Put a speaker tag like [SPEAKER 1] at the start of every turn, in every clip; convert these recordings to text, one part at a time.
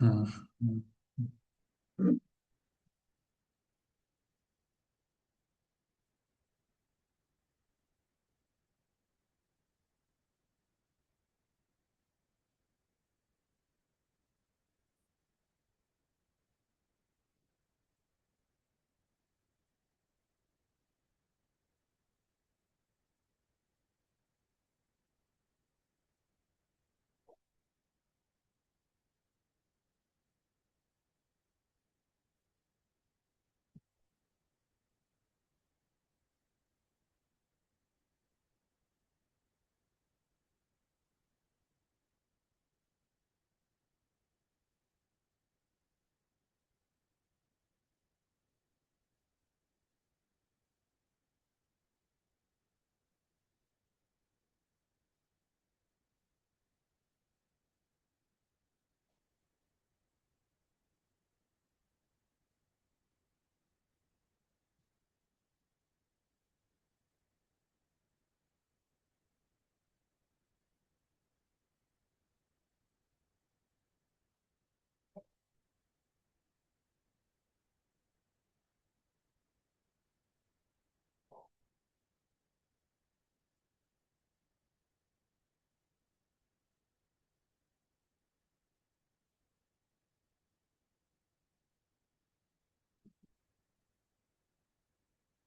[SPEAKER 1] Ujú.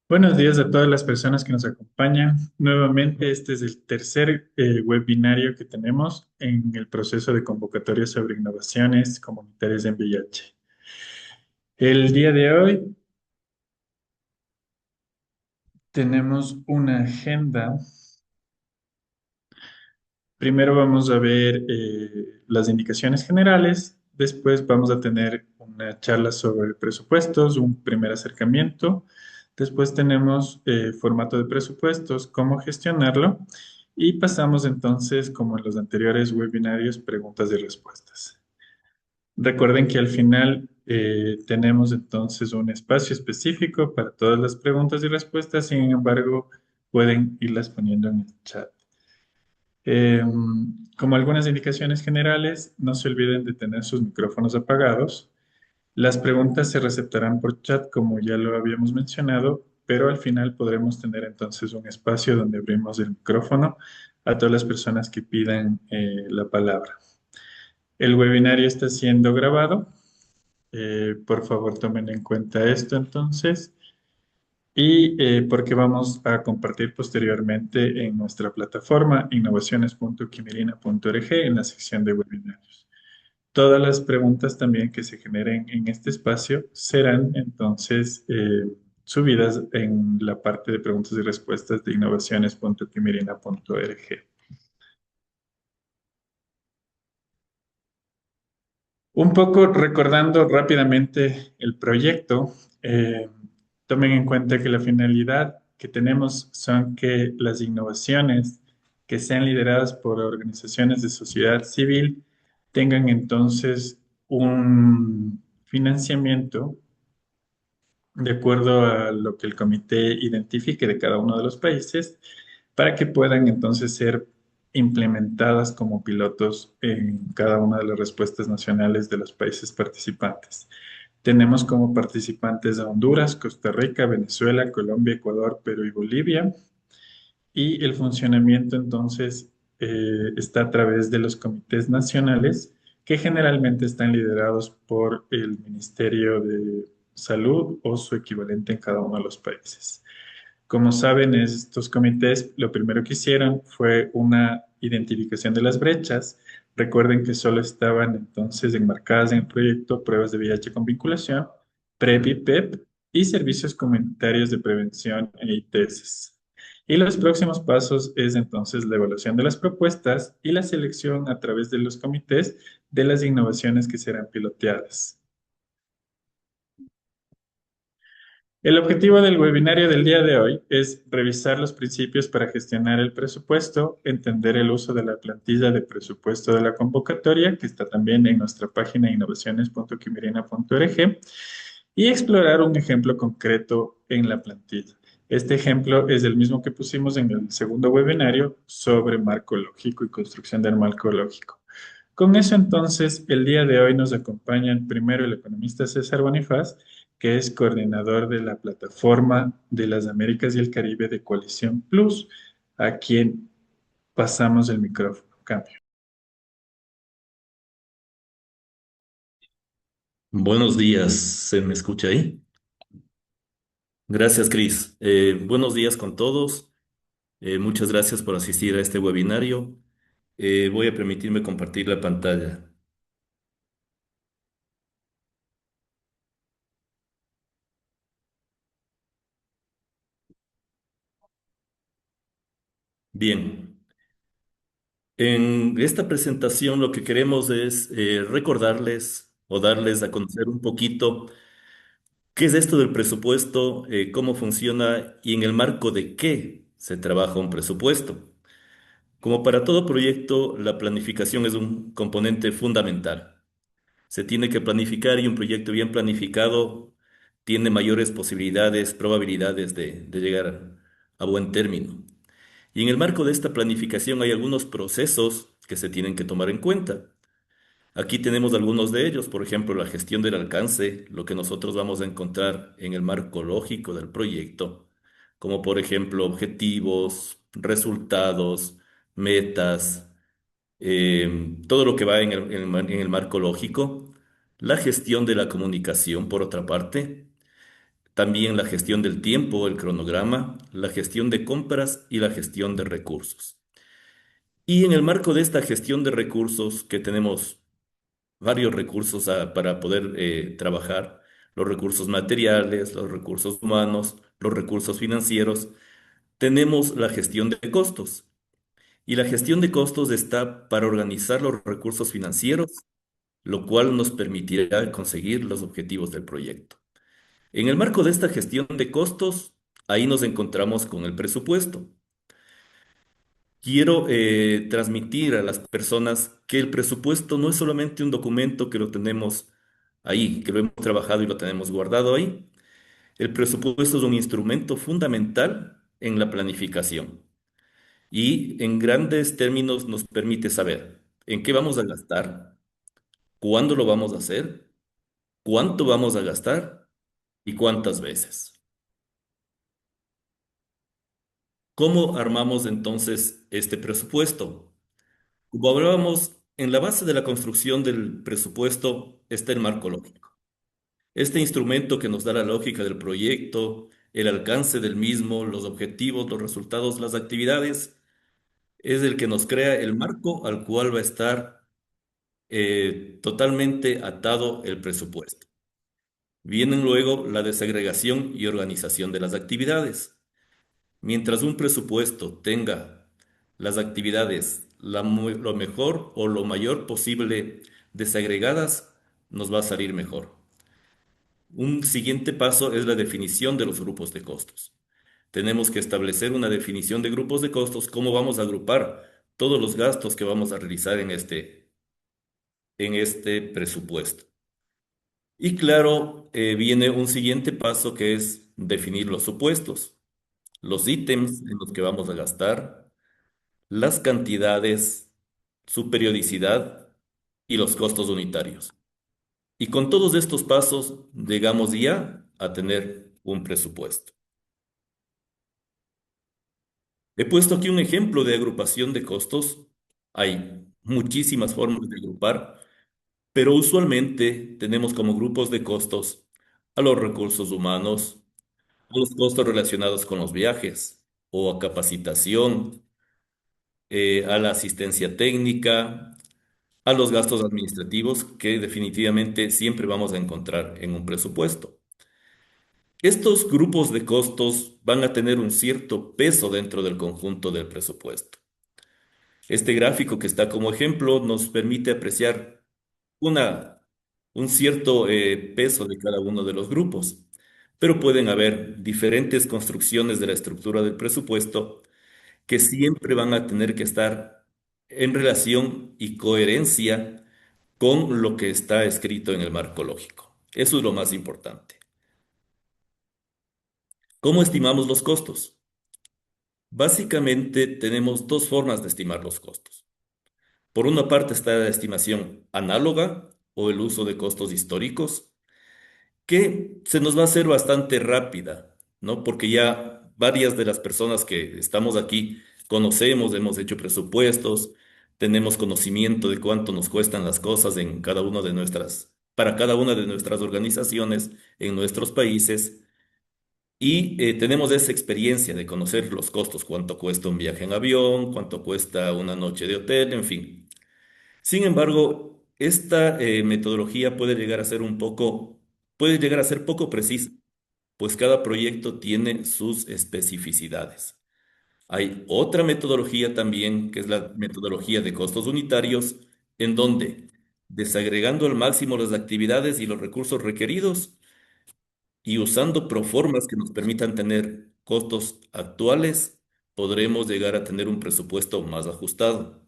[SPEAKER 1] Buenos días a todas las personas que nos acompañan. Nuevamente, este es el tercer webinario que tenemos en el proceso de convocatoria sobre innovaciones comunitarias en VIH. El día de hoy tenemos una agenda. Primero vamos a ver las indicaciones generales, después vamos a tener una charla sobre presupuestos, un primer acercamiento, después tenemos formato de presupuestos, cómo gestionarlo y pasamos entonces, como en los anteriores webinarios, preguntas y respuestas. Recuerden que al final tenemos entonces un espacio específico para todas las preguntas y respuestas, sin embargo, pueden irlas poniendo en el chat. Eh, Como algunas indicaciones generales, no se olviden de tener sus micrófonos apagados. Las preguntas se receptarán por chat, como ya lo habíamos mencionado, pero al final podremos tener entonces un espacio donde abrimos el micrófono a todas las personas que pidan la palabra. El webinario está siendo grabado. Por favor, tomen en cuenta esto entonces. Y porque vamos a compartir posteriormente en nuestra plataforma innovaciones.quimerina.org en la sección de webinarios. Todas las preguntas también que se generen en este espacio serán entonces subidas en la parte de preguntas y respuestas de innovaciones.quimerina.org. Un poco recordando rápidamente el proyecto, eh, tomen en cuenta que la finalidad que tenemos son que las innovaciones que sean lideradas por organizaciones de sociedad civil tengan entonces un financiamiento de acuerdo a lo que el comité identifique de cada uno de los países, para que puedan entonces ser implementadas como pilotos en cada una de las respuestas nacionales de los países participantes. Tenemos como participantes a Honduras, Costa Rica, Venezuela, Colombia, Ecuador, Perú y Bolivia. Y el funcionamiento entonces está a través de los comités nacionales que generalmente están liderados por el Ministerio de Salud o su equivalente en cada uno de los países. Como saben, estos comités lo primero que hicieron fue una identificación de las brechas. Recuerden que solo estaban entonces enmarcadas en el proyecto pruebas de VIH con vinculación, PrEP y PEP y servicios comunitarios de prevención e ITS. Y los próximos pasos es entonces la evaluación de las propuestas y la selección a través de los comités de las innovaciones que serán piloteadas. El objetivo del webinario del día de hoy es revisar los principios para gestionar el presupuesto, entender el uso de la plantilla de presupuesto de la convocatoria, que está también en nuestra página innovaciones.quimerina.org, y explorar un ejemplo concreto en la plantilla. Este ejemplo es el mismo que pusimos en el segundo webinario sobre marco lógico y construcción del marco lógico. Con eso entonces, el día de hoy nos acompañan primero el economista César Bonifaz, que es coordinador de la plataforma de las Américas y el Caribe de Coalición Plus, a quien pasamos el micrófono. Cambio.
[SPEAKER 2] Buenos días, ¿se me escucha ahí? Gracias, Cris. Buenos días con todos. Muchas gracias por asistir a este webinario. Voy a permitirme compartir la pantalla. Bien, en esta presentación lo que queremos es recordarles o darles a conocer un poquito qué es esto del presupuesto, cómo funciona y en el marco de qué se trabaja un presupuesto. Como para todo proyecto, la planificación es un componente fundamental. Se tiene que planificar y un proyecto bien planificado tiene mayores posibilidades, probabilidades de llegar a buen término. Y en el marco de esta planificación hay algunos procesos que se tienen que tomar en cuenta. Aquí tenemos algunos de ellos, por ejemplo, la gestión del alcance, lo que nosotros vamos a encontrar en el marco lógico del proyecto, como por ejemplo objetivos, resultados, metas, todo lo que va en el marco lógico, la gestión de la comunicación, por otra parte, también la gestión del tiempo, el cronograma, la gestión de compras y la gestión de recursos. Y en el marco de esta gestión de recursos, que tenemos varios recursos para poder trabajar, los recursos materiales, los recursos humanos, los recursos financieros, tenemos la gestión de costos. Y la gestión de costos está para organizar los recursos financieros, lo cual nos permitirá conseguir los objetivos del proyecto. En el marco de esta gestión de costos, ahí nos encontramos con el presupuesto. Quiero transmitir a las personas que el presupuesto no es solamente un documento que lo tenemos ahí, que lo hemos trabajado y lo tenemos guardado ahí. El presupuesto es un instrumento fundamental en la planificación y en grandes términos nos permite saber en qué vamos a gastar, cuándo lo vamos a hacer, cuánto vamos a gastar y cuántas veces. ¿Cómo armamos entonces este presupuesto? Como hablábamos, en la base de la construcción del presupuesto está el marco lógico. Este instrumento que nos da la lógica del proyecto, el alcance del mismo, los objetivos, los resultados, las actividades, es el que nos crea el marco al cual va a estar totalmente atado el presupuesto. Vienen luego la desagregación y organización de las actividades. Mientras un presupuesto tenga las actividades lo mejor o lo mayor posible desagregadas, nos va a salir mejor. Un siguiente paso es la definición de los grupos de costos. Tenemos que establecer una definición de grupos de costos, cómo vamos a agrupar todos los gastos que vamos a realizar en este presupuesto. Y claro, viene un siguiente paso que es definir los supuestos, los ítems en los que vamos a gastar, las cantidades, su periodicidad y los costos unitarios. Y con todos estos pasos llegamos ya a tener un presupuesto. He puesto aquí un ejemplo de agrupación de costos. Hay muchísimas formas de agrupar, pero usualmente tenemos como grupos de costos a los recursos humanos, a los costos relacionados con los viajes o a capacitación, a la asistencia técnica, a los gastos administrativos que definitivamente siempre vamos a encontrar en un presupuesto. Estos grupos de costos van a tener un cierto peso dentro del conjunto del presupuesto. Este gráfico que está como ejemplo nos permite apreciar una, un cierto peso de cada uno de los grupos, pero pueden haber diferentes construcciones de la estructura del presupuesto que siempre van a tener que estar en relación y coherencia con lo que está escrito en el marco lógico. Eso es lo más importante. ¿Cómo estimamos los costos? Básicamente tenemos dos formas de estimar los costos. Por una parte está la estimación análoga o el uso de costos históricos, que se nos va a hacer bastante rápida, ¿no? Porque ya varias de las personas que estamos aquí conocemos, hemos hecho presupuestos, tenemos conocimiento de cuánto nos cuestan las cosas en cada una de para cada una de nuestras organizaciones en nuestros países. Y tenemos esa experiencia de conocer los costos, cuánto cuesta un viaje en avión, cuánto cuesta una noche de hotel, en fin. Sin embargo, esta metodología puede llegar a ser poco precisa, pues cada proyecto tiene sus especificidades. Hay otra metodología también, que es la metodología de costos unitarios, en donde, desagregando al máximo las actividades y los recursos requeridos, y usando proformas que nos permitan tener costos actuales, podremos llegar a tener un presupuesto más ajustado.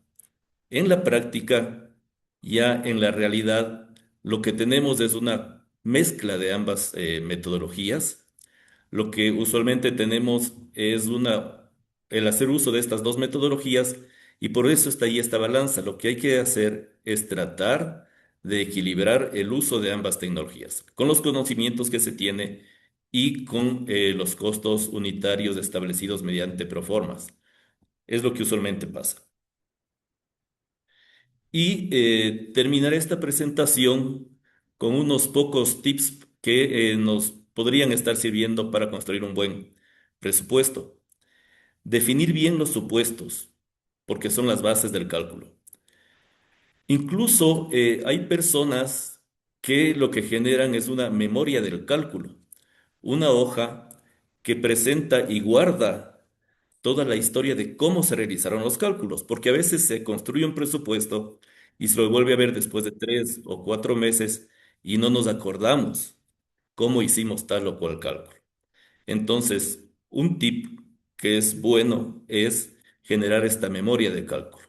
[SPEAKER 2] En la práctica, ya en la realidad, lo que tenemos es una mezcla de ambas metodologías. Lo que usualmente tenemos es el hacer uso de estas dos metodologías y por eso está ahí esta balanza. Lo que hay que hacer es tratar de equilibrar el uso de ambas tecnologías con los conocimientos que se tiene y con los costos unitarios establecidos mediante proformas. Es lo que usualmente pasa. Y terminaré esta presentación con unos pocos tips que nos podrían estar sirviendo para construir un buen presupuesto. Definir bien los supuestos, porque son las bases del cálculo. Incluso hay personas que lo que generan es una memoria del cálculo, una hoja que presenta y guarda toda la historia de cómo se realizaron los cálculos, porque a veces se construye un presupuesto y se lo vuelve a ver después de 3 o 4 meses y no nos acordamos cómo hicimos tal o cual cálculo. Entonces, un tip que es bueno es generar esta memoria de cálculo.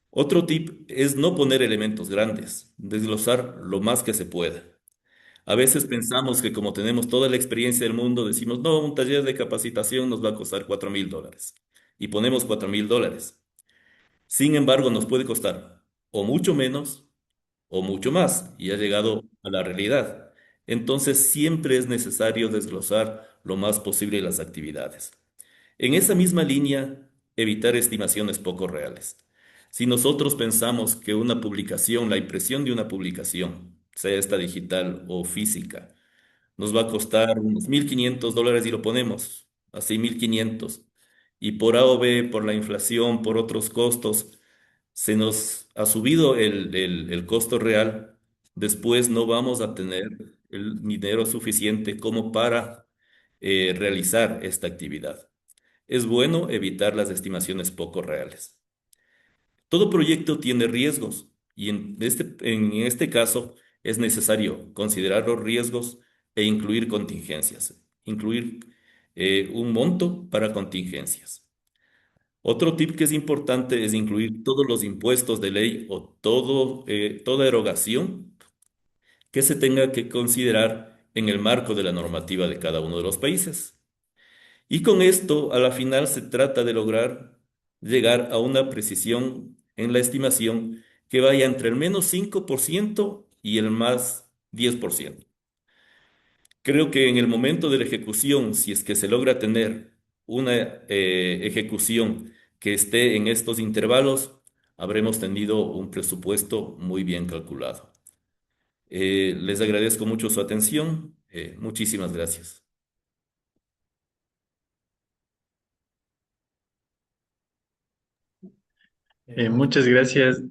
[SPEAKER 2] Otro tip es no poner elementos grandes, desglosar lo más que se pueda. A veces pensamos que como tenemos toda la experiencia del mundo, decimos, no, un taller de capacitación nos va a costar $4.000. Y ponemos $4.000. Sin embargo, nos puede costar o mucho menos o mucho más, y ha llegado a la realidad. Entonces, siempre es necesario desglosar lo más posible las actividades. En esa misma línea, evitar estimaciones poco reales. Si nosotros pensamos que una publicación, la impresión de una publicación, sea esta digital o física, nos va a costar unos $1.500 y lo ponemos así 1.500, y por A o B, por la inflación, por otros costos, se nos ha subido el costo real, después no vamos a tener el dinero suficiente como para realizar esta actividad. Es bueno evitar las estimaciones poco reales. Todo proyecto tiene riesgos y en este caso es necesario considerar los riesgos e incluir contingencias, incluir un monto para contingencias. Otro tip que es importante es incluir todos los impuestos de ley o toda erogación que se tenga que considerar en el marco de la normativa de cada uno de los países. Y con esto, a la final, se trata de lograr llegar a una precisión en la estimación que vaya entre el menos 5% y el más 10%. Creo que en el momento de la ejecución, si es que se logra tener una ejecución que esté en estos intervalos, habremos tenido un presupuesto muy bien calculado. Les agradezco mucho su atención. Muchísimas gracias.
[SPEAKER 1] Muchas gracias.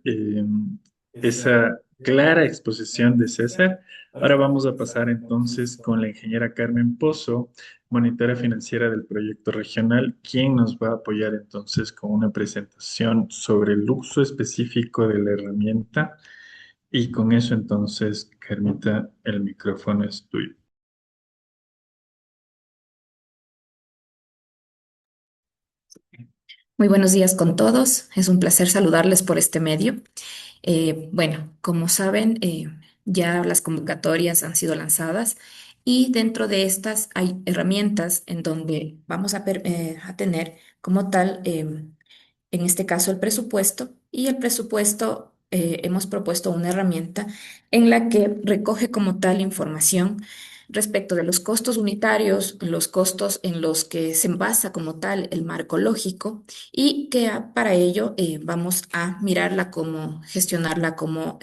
[SPEAKER 1] Esa clara exposición de César. Ahora vamos a pasar entonces con la ingeniera Carmen Pozo, monitora financiera del proyecto regional, quien nos va a apoyar entonces con una presentación sobre el uso específico de la herramienta. Y con eso entonces, Carmita, el micrófono es tuyo.
[SPEAKER 3] Muy buenos días con todos. Es un placer saludarles por este medio. Bueno, como saben, ya las convocatorias han sido lanzadas y dentro de estas hay herramientas en donde vamos a tener como tal, en este caso, el presupuesto. Y el presupuesto, hemos propuesto una herramienta en la que recoge como tal información respecto de los costos unitarios, los costos en los que se basa como tal el marco lógico y que para ello vamos a mirarla, cómo gestionarla, cómo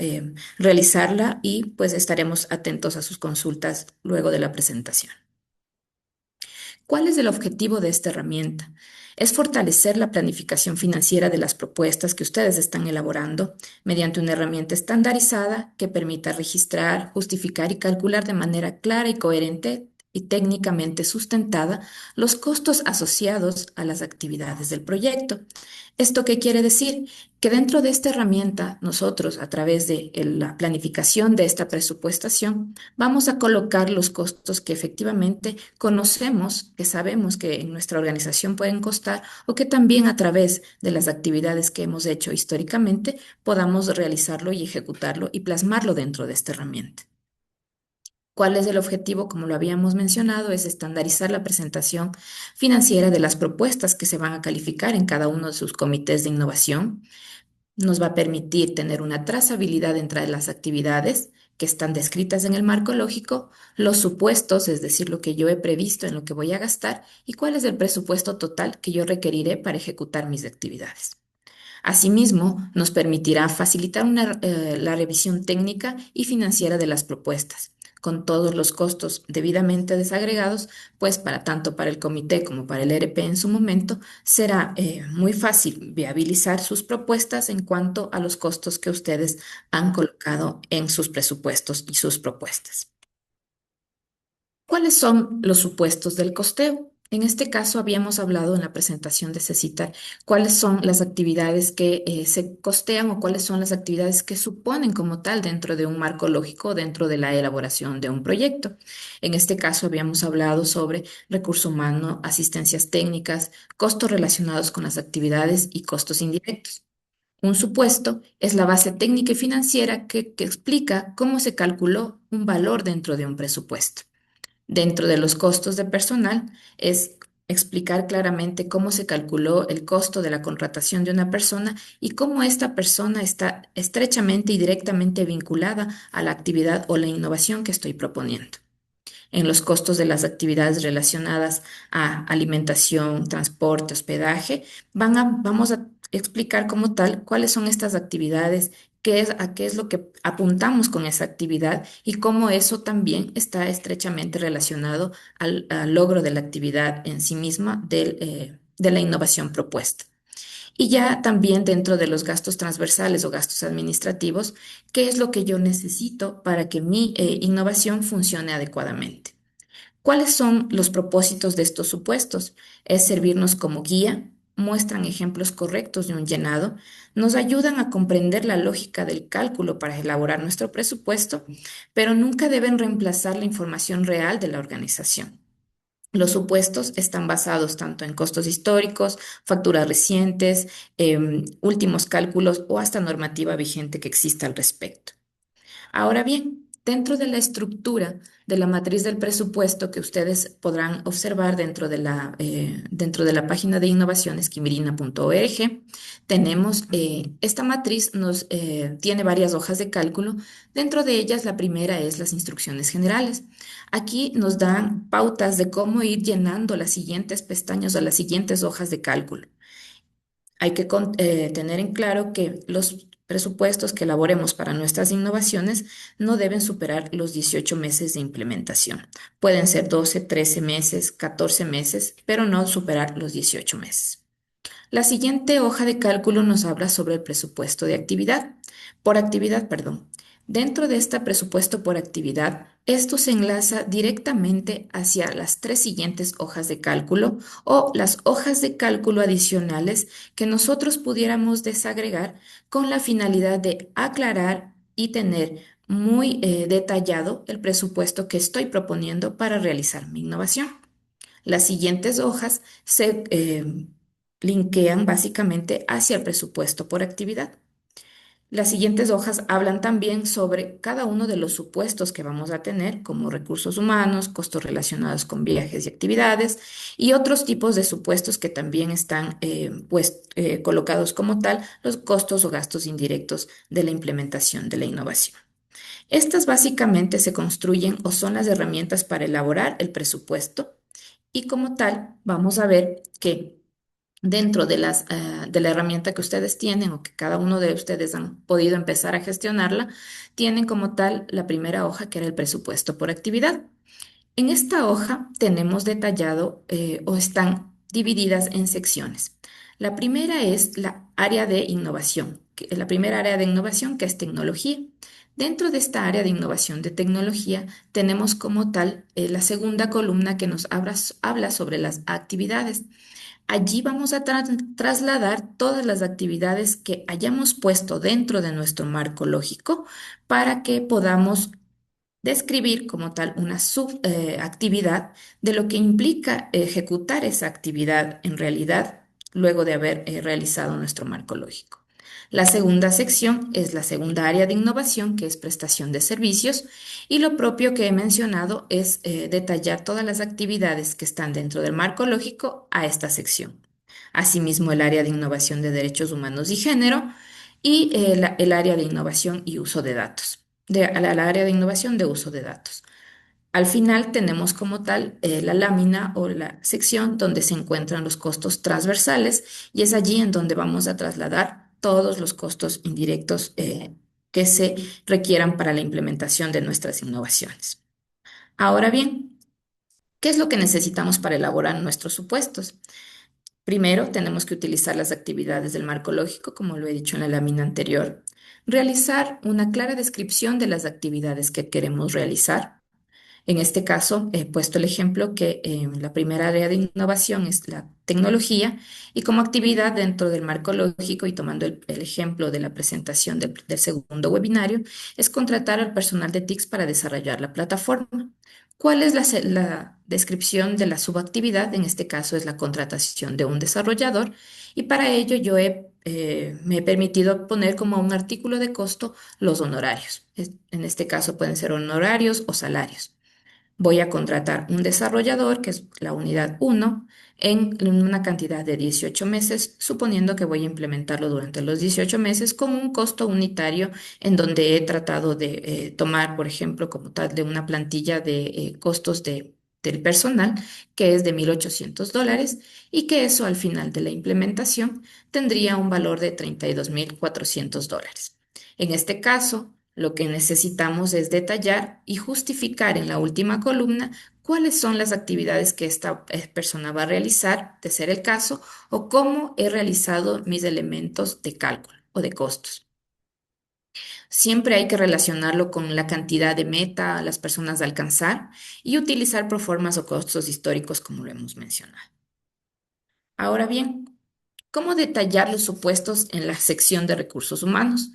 [SPEAKER 3] realizarla y pues estaremos atentos a sus consultas luego de la presentación. ¿Cuál es el objetivo de esta herramienta? Es fortalecer la planificación financiera de las propuestas que ustedes están elaborando mediante una herramienta estandarizada que permita registrar, justificar y calcular de manera clara y coherente y técnicamente sustentada los costos asociados a las actividades del proyecto. ¿Esto qué quiere decir? Que dentro de esta herramienta, nosotros, a través de la planificación de esta presupuestación, vamos a colocar los costos que efectivamente conocemos, que sabemos que en nuestra organización pueden costar o que también a través de las actividades que hemos hecho históricamente podamos realizarlo y ejecutarlo y plasmarlo dentro de esta herramienta. ¿Cuál es el objetivo? Como lo habíamos mencionado, es estandarizar la presentación financiera de las propuestas que se van a calificar en cada uno de sus comités de innovación. Nos va a permitir tener una trazabilidad entre las actividades que están descritas en el marco lógico, los supuestos, es decir, lo que yo he previsto en lo que voy a gastar y cuál es el presupuesto total que yo requeriré para ejecutar mis actividades. Asimismo, nos permitirá facilitar la revisión técnica y financiera de las propuestas, con todos los costos debidamente desagregados, pues para tanto para el comité como para el ERP en su momento, será muy fácil viabilizar sus propuestas en cuanto a los costos que ustedes han colocado en sus presupuestos y sus propuestas. ¿Cuáles son los supuestos del costeo? En este caso, habíamos hablado en la presentación de Cecitar cuáles son las actividades que se costean o cuáles son las actividades que suponen como tal dentro de un marco lógico, dentro de la elaboración de un proyecto. En este caso, habíamos hablado sobre recurso humano, asistencias técnicas, costos relacionados con las actividades y costos indirectos. Un supuesto es la base técnica y financiera que explica cómo se calculó un valor dentro de un presupuesto. Dentro de los costos de personal es explicar claramente cómo se calculó el costo de la contratación de una persona y cómo esta persona está estrechamente y directamente vinculada a la actividad o la innovación que estoy proponiendo. En los costos de las actividades relacionadas a alimentación, transporte, hospedaje, vamos a explicar como tal cuáles son estas actividades, a qué es lo que apuntamos con esa actividad y cómo eso también está estrechamente relacionado al logro de la actividad en sí misma de la innovación propuesta. Y ya también dentro de los gastos transversales o gastos administrativos, qué es lo que yo necesito para que mi innovación funcione adecuadamente. ¿Cuáles son los propósitos de estos supuestos? Es servirnos como guía, muestran ejemplos correctos de un llenado, nos ayudan a comprender la lógica del cálculo para elaborar nuestro presupuesto, pero nunca deben reemplazar la información real de la organización. Los supuestos están basados tanto en costos históricos, facturas recientes, últimos cálculos o hasta normativa vigente que exista al respecto. Ahora bien, dentro de la estructura de la matriz del presupuesto que ustedes podrán observar dentro de la página de innovaciones quimirina.org, tenemos esta matriz tiene varias hojas de cálculo. Dentro de ellas, la primera es las instrucciones generales. Aquí nos dan pautas de cómo ir llenando las siguientes pestañas o las siguientes hojas de cálculo. Hay que tener en claro que los presupuestos que elaboremos para nuestras innovaciones no deben superar los 18 meses de implementación. Pueden ser 12, 13 meses, 14 meses, pero no superar los 18 meses. La siguiente hoja de cálculo nos habla sobre el presupuesto de actividad, por actividad, perdón. Dentro de este presupuesto por actividad, esto se enlaza directamente hacia las tres siguientes hojas de cálculo o las hojas de cálculo adicionales que nosotros pudiéramos desagregar con la finalidad de aclarar y tener muy detallado el presupuesto que estoy proponiendo para realizar mi innovación. Las siguientes hojas se linkean básicamente hacia el presupuesto por actividad. Las siguientes hojas hablan también sobre cada uno de los supuestos que vamos a tener, como recursos humanos, costos relacionados con viajes y actividades, y otros tipos de supuestos que también están colocados como tal, los costos o gastos indirectos de la implementación de la innovación. Estas básicamente se construyen o son las herramientas para elaborar el presupuesto y como tal vamos a ver que dentro de la herramienta que ustedes tienen o que cada uno de ustedes han podido empezar a gestionarla, tienen como tal la primera hoja que era el presupuesto por actividad. En esta hoja tenemos detallado o están divididas en secciones. La primera es la área de innovación, la primera área de innovación que es tecnología. Dentro de esta área de innovación de tecnología tenemos como tal la segunda columna que nos habla sobre las actividades. Allí vamos a trasladar todas las actividades que hayamos puesto dentro de nuestro marco lógico para que podamos describir como tal una subactividad de lo que implica ejecutar esa actividad en realidad luego de haber realizado nuestro marco lógico. La segunda sección es la segunda área de innovación, que es prestación de servicios, y lo propio que he mencionado es detallar todas las actividades que están dentro del marco lógico a esta sección. Asimismo, el área de innovación de derechos humanos y género y el área de innovación y uso de datos al área de innovación de uso de datos. Al final tenemos como tal la lámina o la sección donde se encuentran los costos transversales y es allí en donde vamos a trasladar todos los costos indirectos que se requieran para la implementación de nuestras innovaciones. Ahora bien, ¿qué es lo que necesitamos para elaborar nuestros supuestos? Primero, tenemos que utilizar las actividades del marco lógico, como lo he dicho en la lámina anterior, realizar una clara descripción de las actividades que queremos realizar. En este caso, he puesto el ejemplo que la primera área de innovación es la tecnología y como actividad dentro del marco lógico y tomando el ejemplo de la presentación del segundo webinario, es contratar al personal de TICS para desarrollar la plataforma. ¿Cuál es la descripción de la subactividad? En este caso es la contratación de un desarrollador y para ello me he permitido poner como un artículo de costo los honorarios. En este caso pueden ser honorarios o salarios. Voy a contratar un desarrollador, que es la unidad uno en una cantidad de 18 meses, suponiendo que voy a implementarlo durante los 18 meses con un costo unitario en donde he tratado de tomar, por ejemplo, como tal, de una plantilla de costos del personal, que es de $1.800 y que eso al final de la implementación tendría un valor de $32.400. En este caso, lo que necesitamos es detallar y justificar en la última columna cuáles son las actividades que esta persona va a realizar, de ser el caso, o cómo he realizado mis elementos de cálculo o de costos. Siempre hay que relacionarlo con la cantidad de meta a las personas a alcanzar y utilizar proformas o costos históricos como lo hemos mencionado. Ahora bien, ¿cómo detallar los supuestos en la sección de recursos humanos?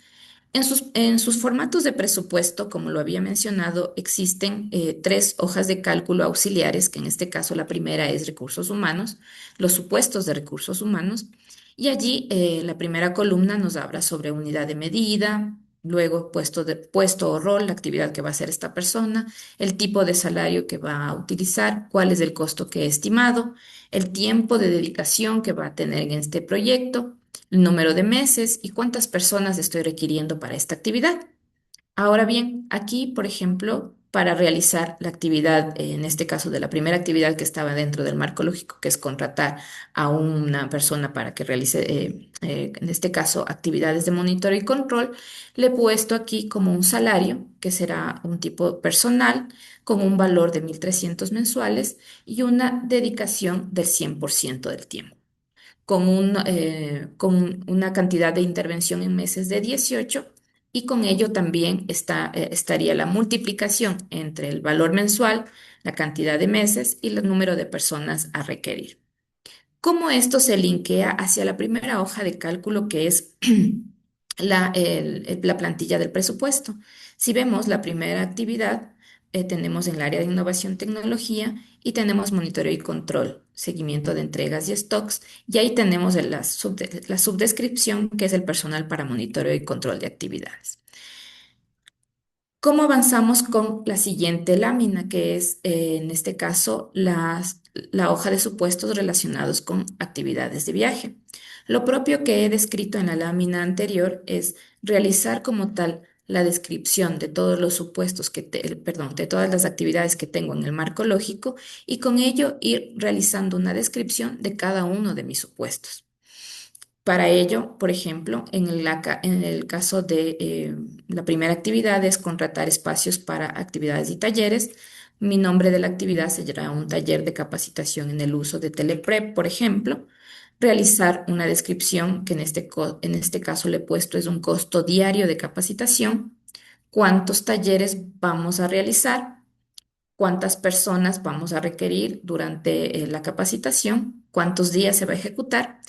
[SPEAKER 3] En sus formatos de presupuesto, como lo había mencionado, existen tres hojas de cálculo auxiliares, que en este caso la primera es recursos humanos, los supuestos de recursos humanos, y allí la primera columna nos habla sobre unidad de medida, luego puesto o rol, la actividad que va a hacer esta persona, el tipo de salario que va a utilizar, cuál es el costo que he estimado, el tiempo de dedicación que va a tener en este proyecto, el número de meses y cuántas personas estoy requiriendo para esta actividad. Ahora bien, aquí, por ejemplo, para realizar la actividad, en este caso de la primera actividad que estaba dentro del marco lógico, que es contratar a una persona para que realice, en este caso, actividades de monitoreo y control, le he puesto aquí como un salario, que será un tipo personal, con un valor de 1.300 mensuales y una dedicación del 100% del tiempo con una cantidad de intervención en meses de 18 y con ello también estaría la multiplicación entre el valor mensual, la cantidad de meses y el número de personas a requerir. ¿Cómo esto se linkea hacia la primera hoja de cálculo que es la plantilla del presupuesto? Si vemos la primera actividad, tenemos en el área de innovación tecnología y tenemos monitoreo y control, seguimiento de entregas y stocks. Y ahí tenemos la subdescripción, que es el personal para monitoreo y control de actividades. ¿Cómo avanzamos con la siguiente lámina, que es en este caso la hoja de supuestos relacionados con actividades de viaje? Lo propio que he descrito en la lámina anterior es realizar como tal la descripción de todos los supuestos perdón, de todas las actividades que tengo en el marco lógico y con ello ir realizando una descripción de cada uno de mis supuestos. Para ello, por ejemplo, en el caso de la primera actividad es contratar espacios para actividades y talleres. Mi nombre de la actividad será un taller de capacitación en el uso de Teleprep, por ejemplo. Realizar una descripción que en este caso le he puesto es un costo diario de capacitación. ¿Cuántos talleres vamos a realizar? ¿Cuántas personas vamos a requerir durante la capacitación? ¿Cuántos días se va a ejecutar?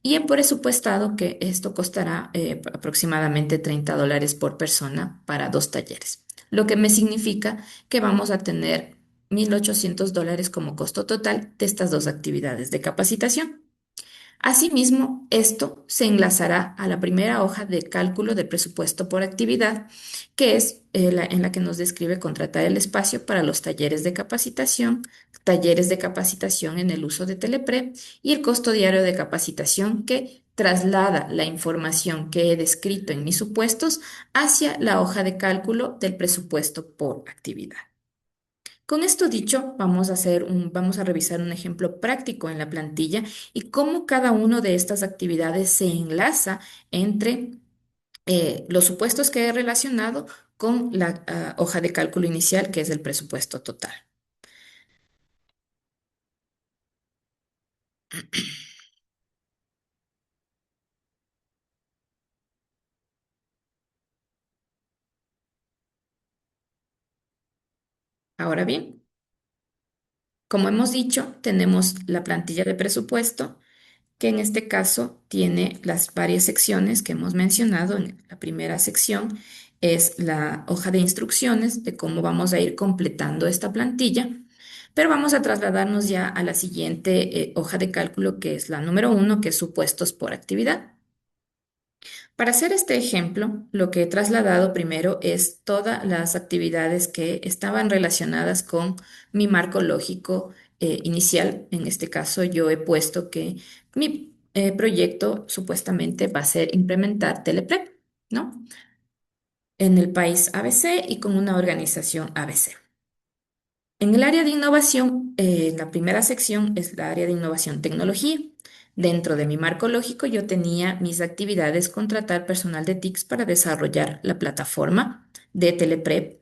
[SPEAKER 3] Y he presupuestado que esto costará aproximadamente $30 por persona para 2 talleres, lo que me significa que vamos a tener $1.800 como costo total de estas 2 actividades de capacitación. Asimismo, esto se enlazará a la primera hoja de cálculo de presupuesto por actividad, que es en la que nos describe contratar el espacio para los talleres de capacitación en el uso de Teleprep y el costo diario de capacitación que traslada la información que he descrito en mis supuestos hacia la hoja de cálculo del presupuesto por actividad. Con esto dicho, vamos a revisar un ejemplo práctico en la plantilla y cómo cada una de estas actividades se enlaza entre los supuestos que he relacionado con la hoja de cálculo inicial, que es el presupuesto total. Ahora bien, como hemos dicho, tenemos la plantilla de presupuesto, que en este caso tiene las varias secciones que hemos mencionado. En la primera sección es la hoja de instrucciones de cómo vamos a ir completando esta plantilla, pero vamos a trasladarnos ya a la siguiente hoja de cálculo, que es la número 1, que es supuestos por actividad. Para hacer este ejemplo, lo que he trasladado primero es todas las actividades que estaban relacionadas con mi marco lógico inicial. En este caso, yo he puesto que mi proyecto supuestamente va a ser implementar Teleprep, ¿no? En el país ABC y con una organización ABC. En el área de innovación, la primera sección es la área de innovación tecnología. Dentro de mi marco lógico, yo tenía mis actividades contratar personal de TICS para desarrollar la plataforma de Teleprep.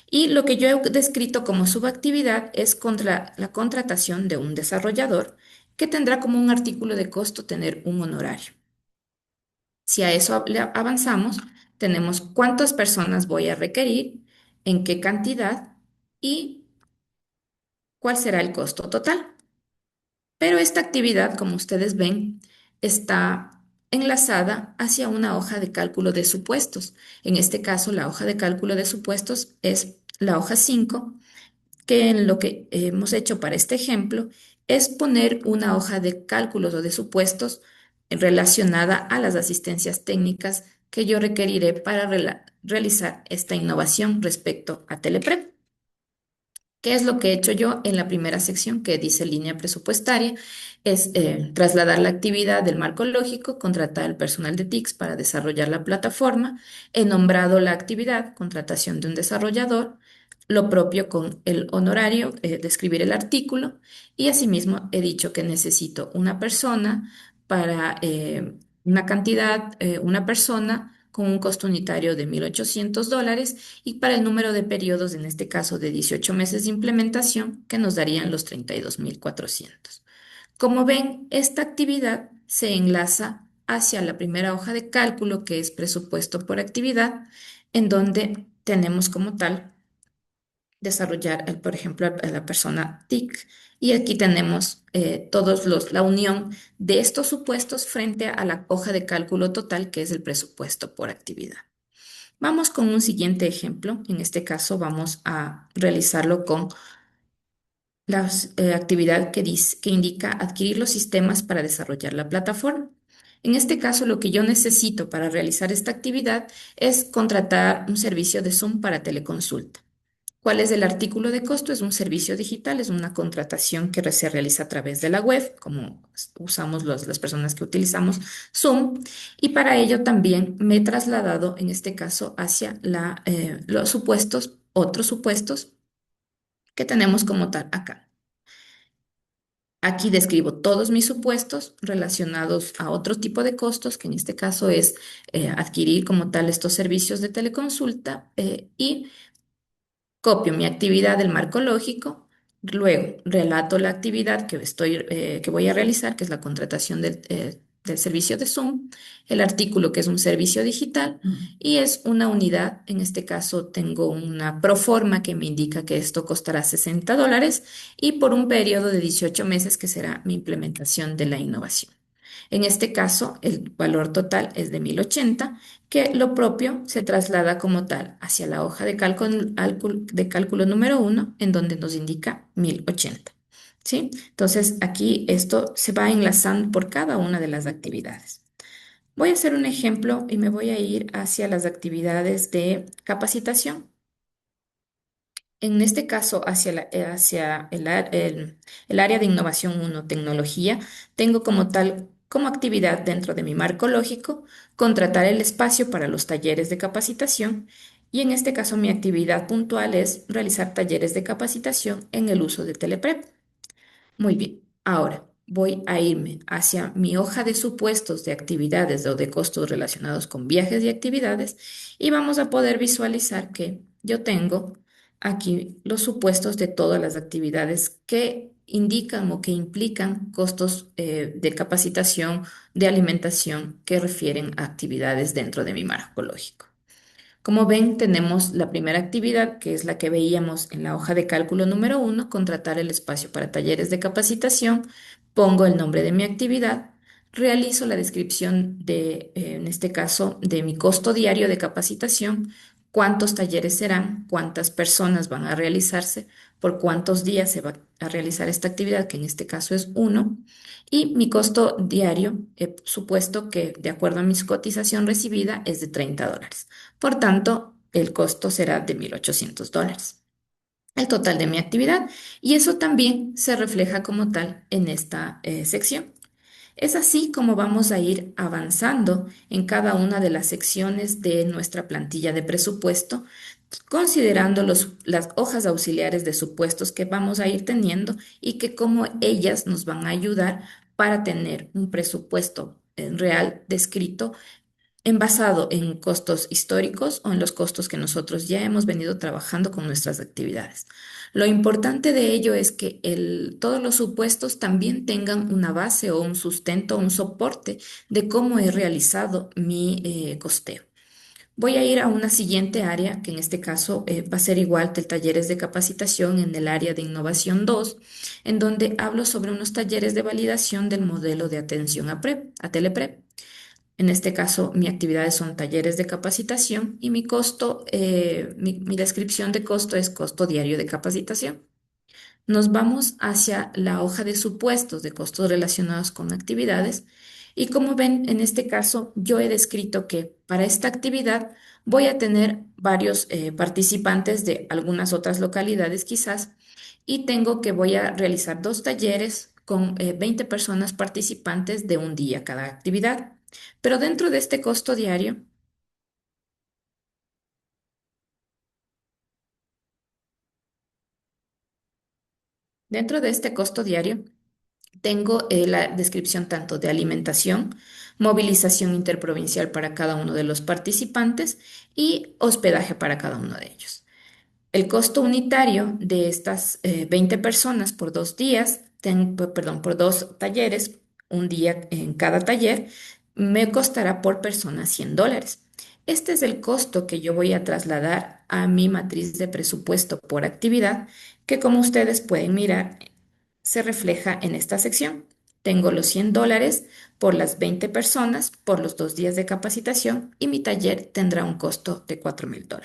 [SPEAKER 3] Y lo que yo he descrito como subactividad es contra la contratación de un desarrollador que tendrá como un artículo de costo tener un honorario. Si a eso avanzamos, tenemos cuántas personas voy a requerir, en qué cantidad y cuál será el costo total. Pero esta actividad, como ustedes ven, está enlazada hacia una hoja de cálculo de supuestos. En este caso, la hoja de cálculo de supuestos es la hoja 5, que en lo que hemos hecho para este ejemplo es poner una hoja de cálculos o de supuestos relacionada a las asistencias técnicas que yo requeriré para realizar esta innovación respecto a Teleprep. ¿Qué es lo que he hecho yo en la primera sección que dice línea presupuestaria? Es trasladar la actividad del marco lógico, contratar el personal de TICS para desarrollar la plataforma. He nombrado la actividad, contratación de un desarrollador, lo propio con el honorario, describir el artículo y asimismo he dicho que necesito una persona para una cantidad, una persona con un costo unitario de $1.800 y para el número de periodos, en este caso de 18 meses de implementación, que nos darían los 32.400. Como ven, esta actividad se enlaza hacia la primera hoja de cálculo, que es presupuesto por actividad, en donde tenemos como tal desarrollar, por ejemplo, a la persona TIC. Y aquí tenemos la unión de estos supuestos frente a la hoja de cálculo total, que es el presupuesto por actividad. Vamos con un siguiente ejemplo. En este caso vamos a realizarlo con la actividad que indica adquirir los sistemas para desarrollar la plataforma. En este caso, lo que yo necesito para realizar esta actividad es contratar un servicio de Zoom para teleconsulta. ¿Cuál es el artículo de costo? Es un servicio digital, es una contratación que se realiza a través de la web, como usamos las personas que utilizamos Zoom, y para ello también me he trasladado, en este caso, hacia los supuestos, otros supuestos que tenemos como tal acá. Aquí describo todos mis supuestos relacionados a otro tipo de costos, que en este caso es adquirir como tal estos servicios de teleconsulta y copio mi actividad del marco lógico, luego relato la actividad que voy a realizar, que es la contratación del servicio de Zoom, el artículo que es un servicio digital y es una unidad. En este caso tengo una proforma que me indica que esto costará $60 y por un periodo de 18 meses que será mi implementación de la innovación. En este caso, el valor total es de 1080, que lo propio se traslada como tal hacia la hoja de cálculo número uno, en donde nos indica 1080. ¿Sí? Entonces, aquí esto se va enlazando por cada una de las actividades. Voy a hacer un ejemplo y me voy a ir hacia las actividades de capacitación. En este caso, hacia el área de innovación uno tecnología, tengo como tal, como actividad dentro de mi marco lógico, contratar el espacio para los talleres de capacitación y en este caso mi actividad puntual es realizar talleres de capacitación en el uso de Teleprep. Muy bien, ahora voy a irme hacia mi hoja de supuestos de actividades o de costos relacionados con viajes y actividades y vamos a poder visualizar que yo tengo aquí los supuestos de todas las actividades que indican o que implican costos de capacitación, de alimentación que refieren a actividades dentro de mi marco lógico. Como ven, tenemos la primera actividad, que es la que veíamos en la hoja de cálculo número uno, contratar el espacio para talleres de capacitación, pongo el nombre de mi actividad, realizo la descripción en este caso, de mi costo diario de capacitación, cuántos talleres serán, cuántas personas van a realizarse, por cuántos días se va a realizar esta actividad, que en este caso es uno, y mi costo diario, he supuesto que de acuerdo a mi cotización recibida, es de $30. Por tanto, el costo será de $1.800, el total de mi actividad, y eso también se refleja como tal en esta sección. Es así como vamos a ir avanzando en cada una de las secciones de nuestra plantilla de presupuesto, considerando las hojas auxiliares de supuestos que vamos a ir teniendo y que como ellas nos van a ayudar para tener un presupuesto real descrito envasado en costos históricos o en los costos que nosotros ya hemos venido trabajando con nuestras actividades. Lo importante de ello es que todos los supuestos también tengan una base o un sustento, un soporte de cómo he realizado mi costeo. Voy a ir a una siguiente área, que en este caso va a ser igual de talleres de capacitación en el área de innovación 2, en donde hablo sobre unos talleres de validación del modelo de atención a Teleprep. En este caso, mi actividades son talleres de capacitación y mi costo, mi descripción de costo es costo diario de capacitación. Nos vamos hacia la hoja de supuestos de costos relacionados con actividades y como ven, en este caso, yo he descrito que para esta actividad voy a tener varios participantes de algunas otras localidades quizás y tengo que voy a realizar dos talleres con 20 personas participantes de un día cada actividad. Pero dentro de este costo diario, tengo la descripción tanto de alimentación, movilización interprovincial para cada uno de los participantes y hospedaje para cada uno de ellos. El costo unitario de estas 20 personas por 2 días, perdón, por dos talleres, un día en cada taller, me costará por persona $100. Este es el costo que yo voy a trasladar a mi matriz de presupuesto por actividad, que como ustedes pueden mirar, se refleja en esta sección. tengo los $100 por las 20 personas, por los 2 días de capacitación y mi taller tendrá un costo de $4,000.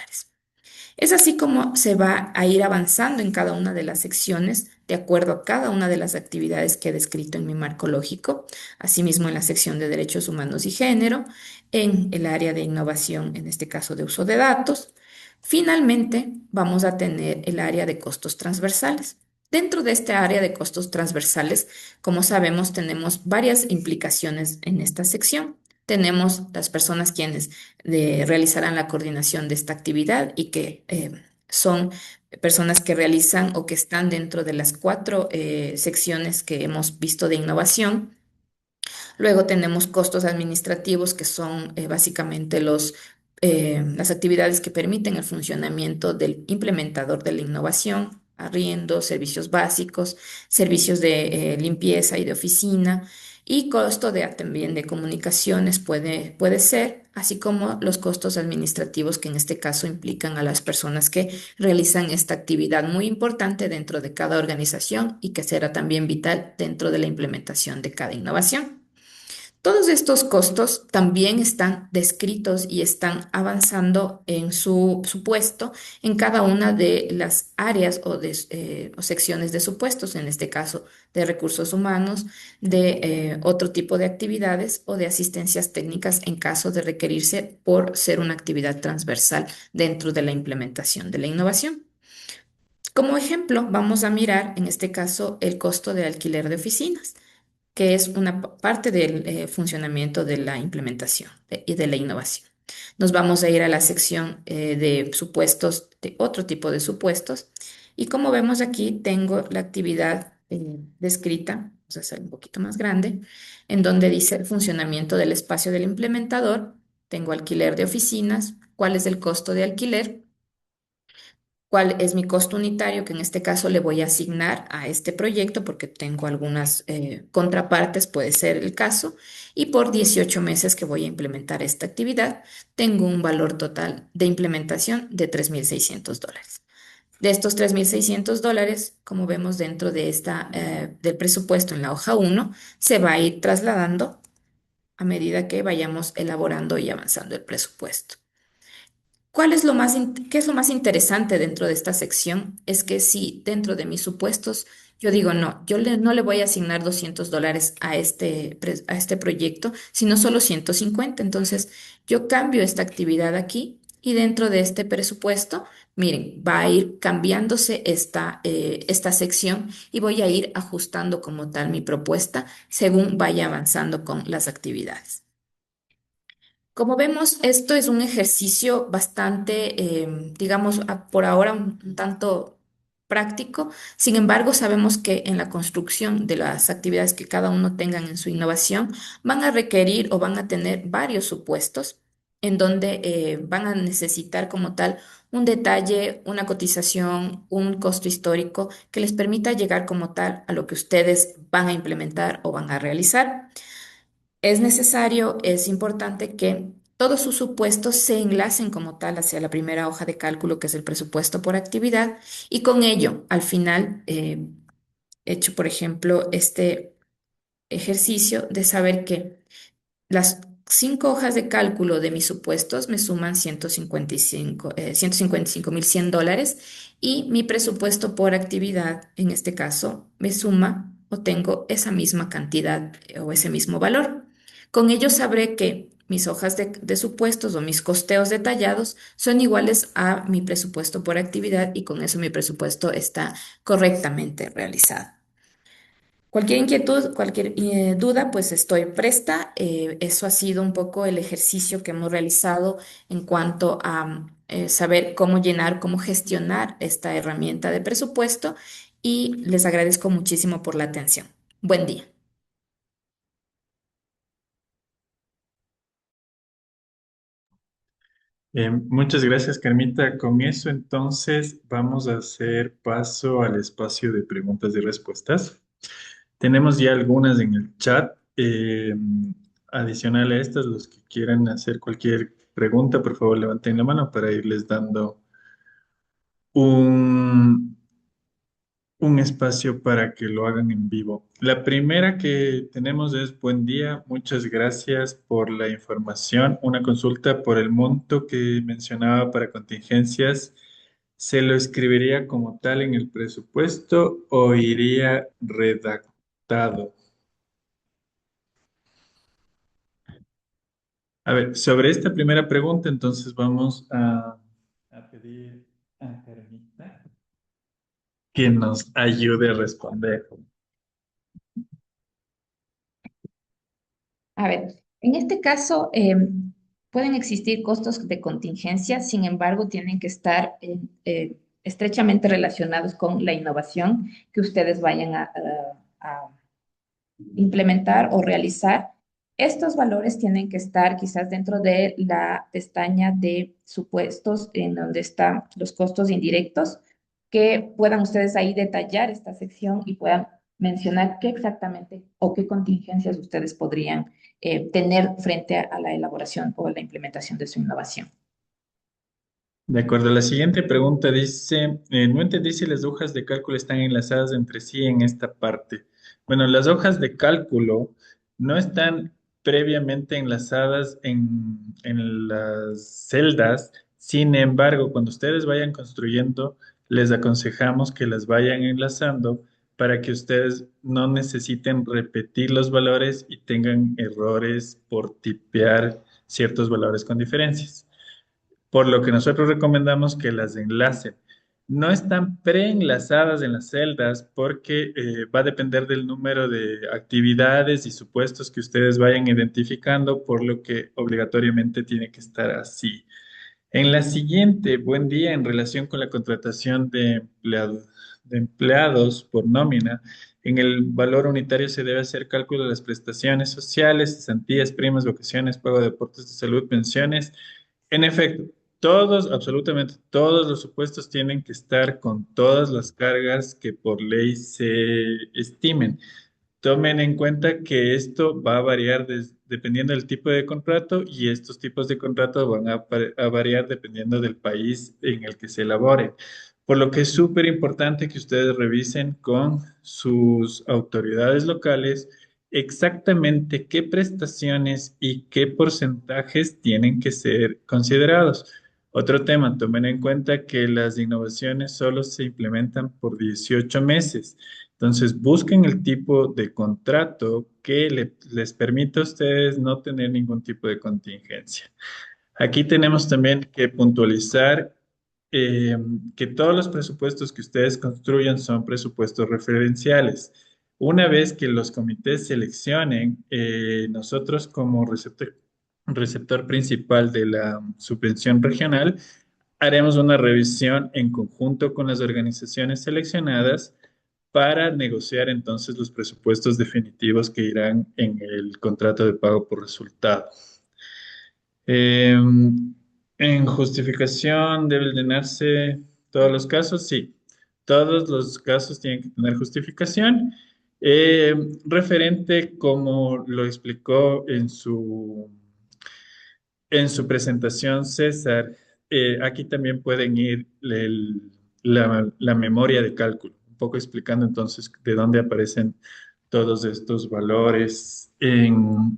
[SPEAKER 3] Es así como se va a ir avanzando en cada una de las secciones, de acuerdo a cada una de las actividades que he descrito en mi marco lógico, asimismo en la sección de derechos humanos y género, en el área de innovación, en este caso de uso de datos. Finalmente, vamos a tener el área de costos transversales. Dentro de este área de costos transversales, como sabemos, tenemos varias implicaciones en esta sección. Tenemos las personas quienes realizarán la coordinación de esta actividad y que son personas que realizan o que están dentro de las cuatro secciones que hemos visto de innovación. Luego tenemos costos administrativos, que son básicamente las actividades que permiten el funcionamiento del implementador de la innovación, arriendo, servicios básicos, servicios de limpieza y de oficina, y costo también de comunicaciones puede ser, así como los costos administrativos que en este caso implican a las personas que realizan esta actividad muy importante dentro de cada organización y que será también vital dentro de la implementación de cada innovación. Todos estos costos también están descritos y están avanzando en su puesto en cada una de las áreas o secciones de supuestos, en este caso de recursos humanos, de otro tipo de actividades o de asistencias técnicas en caso de requerirse por ser una actividad transversal dentro de la implementación de la innovación. Como ejemplo, vamos a mirar en este caso el costo de alquiler de oficinas, que es una parte del funcionamiento de la implementación y de la innovación. Nos vamos a ir a la sección de supuestos, de otro tipo de supuestos. Y como vemos aquí, tengo la actividad descrita, vamos a hacer un poquito más grande, en donde dice el funcionamiento del espacio del implementador. Tengo alquiler de oficinas, cuál es el costo de alquiler, cuál es mi costo unitario, que en este caso le voy a asignar a este proyecto porque tengo algunas contrapartes, puede ser el caso, y por 18 meses que voy a implementar esta actividad, tengo un valor total de implementación de $3,600. De estos $3,600, como vemos dentro de del presupuesto en la hoja 1, se va a ir trasladando a medida que vayamos elaborando y avanzando el presupuesto. ¿Qué es lo más interesante dentro de esta sección? Es que si dentro de mis supuestos yo digo, no, no le voy a asignar $200 a este proyecto, sino solo 150. Entonces, yo cambio esta actividad aquí y dentro de este presupuesto, miren, va a ir cambiándose esta sección y voy a ir ajustando como tal mi propuesta según vaya avanzando con las actividades. Como vemos, esto es un ejercicio bastante, digamos, por ahora un tanto práctico. Sin embargo, sabemos que en la construcción de las actividades que cada uno tengan en su innovación, van a requerir o van a tener varios supuestos en donde van a necesitar como tal un detalle, una cotización, un costo histórico que les permita llegar como tal a lo que ustedes van a implementar o van a realizar. Es necesario, es importante que todos sus supuestos se enlacen como tal hacia la primera hoja de cálculo, que es el presupuesto por actividad, y con ello, al final, hecho, por ejemplo, este ejercicio de saber que las 5 hojas de cálculo de mis supuestos me suman 155,100 dólares y mi presupuesto por actividad, en este caso, me suma o tengo esa misma cantidad o ese mismo valor. Con ello sabré que mis hojas de supuestos o mis costeos detallados son iguales a mi presupuesto por actividad y con eso mi presupuesto está correctamente realizado. Cualquier inquietud, cualquier duda, pues estoy presta. Eso ha sido un poco el ejercicio que hemos realizado en cuanto a saber cómo llenar, cómo gestionar esta herramienta de presupuesto y les agradezco muchísimo por la atención. Buen día.
[SPEAKER 1] Muchas gracias, Carmita. Con eso, entonces, vamos a hacer paso al espacio de preguntas y respuestas. Tenemos ya algunas en el chat. Adicional a estas, los que quieran hacer cualquier pregunta, por favor, levanten la mano para irles dando un, un espacio para que lo hagan en vivo. La primera que tenemos es: buen día, muchas gracias por la información. Una consulta por el monto que mencionaba para contingencias. ¿Se lo escribiría como tal en el presupuesto o iría redactado? A ver, sobre esta primera pregunta, entonces vamos a pedir a Carmita que nos ayude a responder.
[SPEAKER 3] A ver, en este caso pueden existir costos de contingencia, sin embargo, tienen que estar estrechamente relacionados con la innovación que ustedes vayan a implementar o realizar. Estos valores tienen que estar quizás dentro de la pestaña de supuestos, en donde están los costos indirectos, que puedan ustedes ahí detallar esta sección y puedan mencionar qué exactamente o qué contingencias ustedes podrían tener frente a la elaboración o la implementación de su innovación.
[SPEAKER 1] De acuerdo, la siguiente pregunta dice, no entendí si las hojas de cálculo están enlazadas entre sí en esta parte. Bueno, las hojas de cálculo no están previamente enlazadas en las celdas. Sin embargo, cuando ustedes vayan construyendo, les aconsejamos que las vayan enlazando para que ustedes no necesiten repetir los valores y tengan errores por tipear ciertos valores con diferencias, por lo que nosotros recomendamos que las enlacen. No están preenlazadas en las celdas porque va a depender del número de actividades y supuestos que ustedes vayan identificando, por lo que obligatoriamente tiene que estar así. En la siguiente, buen día, en relación con la contratación de empleados por nómina, en el valor unitario se debe hacer cálculo de las prestaciones sociales, cesantías, primas, vacaciones, pago de aportes de salud, pensiones. En efecto, todos, absolutamente todos los supuestos tienen que estar con todas las cargas que por ley se estimen. Tomen en cuenta que esto va a variar dependiendo del tipo de contrato, y estos tipos de contratos van a variar dependiendo del país en el que se elabore. Por lo que es súper importante que ustedes revisen con sus autoridades locales exactamente qué prestaciones y qué porcentajes tienen que ser considerados. Otro tema, tomen en cuenta que las innovaciones solo se implementan por 18 meses. Entonces, busquen el tipo de contrato que les permita a ustedes no tener ningún tipo de contingencia. Aquí tenemos también que puntualizar eh, que todos los presupuestos que ustedes construyan son presupuestos referenciales. Una vez que los comités seleccionen, nosotros como receptor principal de la subvención regional, haremos una revisión en conjunto con las organizaciones seleccionadas para negociar entonces los presupuestos definitivos que irán en el contrato de pago por resultado. Eh, en justificación, ¿deben llenarse todos los casos? Sí, todos los casos tienen que tener justificación. Eh, Referente, como lo explicó en su presentación César, aquí también pueden ir la memoria de cálculo, un poco explicando entonces de dónde aparecen todos estos valores en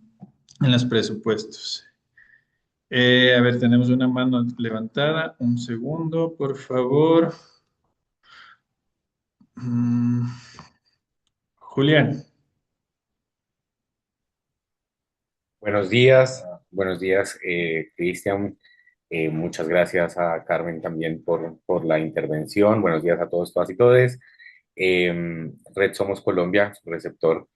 [SPEAKER 1] los presupuestos. A ver, tenemos una mano levantada. Un segundo, por favor. Mm, Julián.
[SPEAKER 4] Buenos días, Cristian. Muchas gracias a Carmen también por la intervención. Buenos días a todos, todas y todes. Red Somos Colombia, su receptor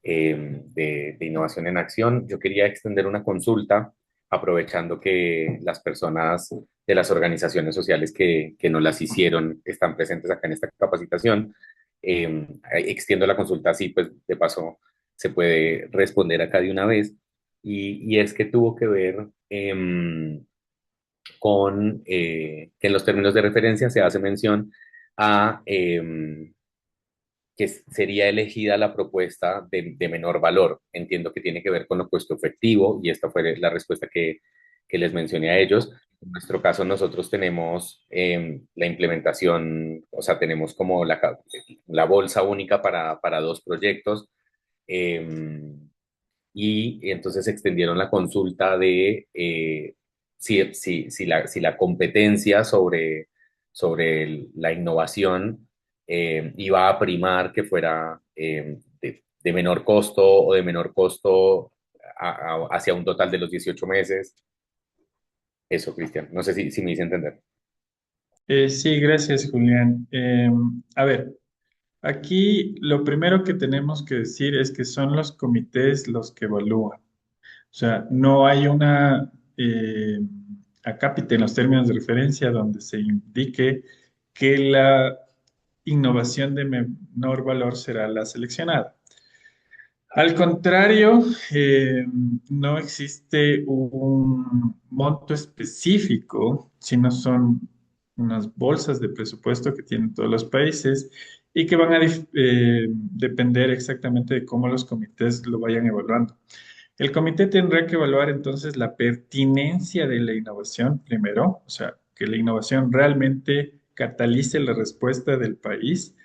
[SPEAKER 4] de Innovación en Acción. Yo quería extender una consulta, aprovechando que las personas de las organizaciones sociales que nos las hicieron están presentes acá en esta capacitación. Extiendo la consulta así, pues de paso se puede responder acá de una vez. Y es que tuvo que ver con que en los términos de referencia se hace mención a que sería elegida la propuesta de menor valor. Entiendo que tiene que ver con lo puesto efectivo, y esta fue la respuesta que les mencioné a ellos. En nuestro caso, nosotros tenemos la implementación, o sea, tenemos como la bolsa única para dos proyectos. Y entonces extendieron la consulta de si la competencia sobre la innovación iba a primar que fuera de menor costo o de menor costo hacia un total de los 18 meses. Eso, Cristian. No sé si me hice entender.
[SPEAKER 1] Sí, gracias, Julián. A ver, aquí lo primero que tenemos que decir es que son los comités los que evalúan. O sea, no hay una acápite en los términos de referencia donde se indique que la innovación de menor valor será la seleccionada. Al contrario, no existe un monto específico, sino son unas bolsas de presupuesto que tienen todos los países y que van a depender exactamente de cómo los comités lo vayan evaluando. El comité tendrá que evaluar entonces la pertinencia de la innovación primero, o sea, que la innovación realmente catalice la respuesta del país,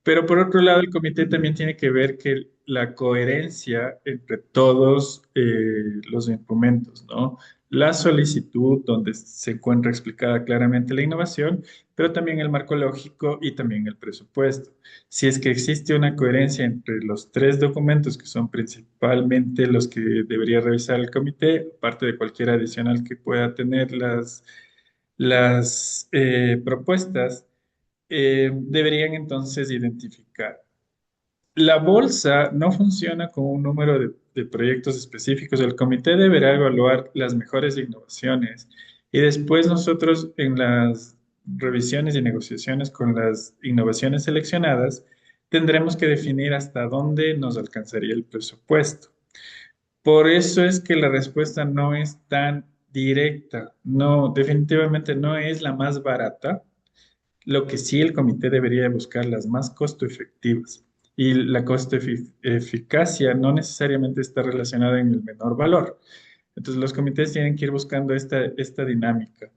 [SPEAKER 1] pero por otro lado el comité también tiene que ver que la coherencia entre todos los instrumentos, ¿no? La solicitud donde se encuentra explicada claramente la innovación, pero también el marco lógico y también el presupuesto. Si es que existe una coherencia entre los tres documentos, que son principalmente los que debería revisar el comité, aparte de cualquier adicional que pueda tener las propuestas, deberían entonces identificar. La bolsa no funciona con un número de proyectos específicos. El comité deberá evaluar las mejores innovaciones y después nosotros en las revisiones y negociaciones con las innovaciones seleccionadas tendremos que definir hasta dónde nos alcanzaría el presupuesto. Por eso es que la respuesta no es tan directa. No, definitivamente no es la más barata, lo que sí el comité debería buscar las más costo efectivas. Y la eficacia no necesariamente está relacionada en el menor valor. Entonces los comités tienen que ir buscando esta dinámica.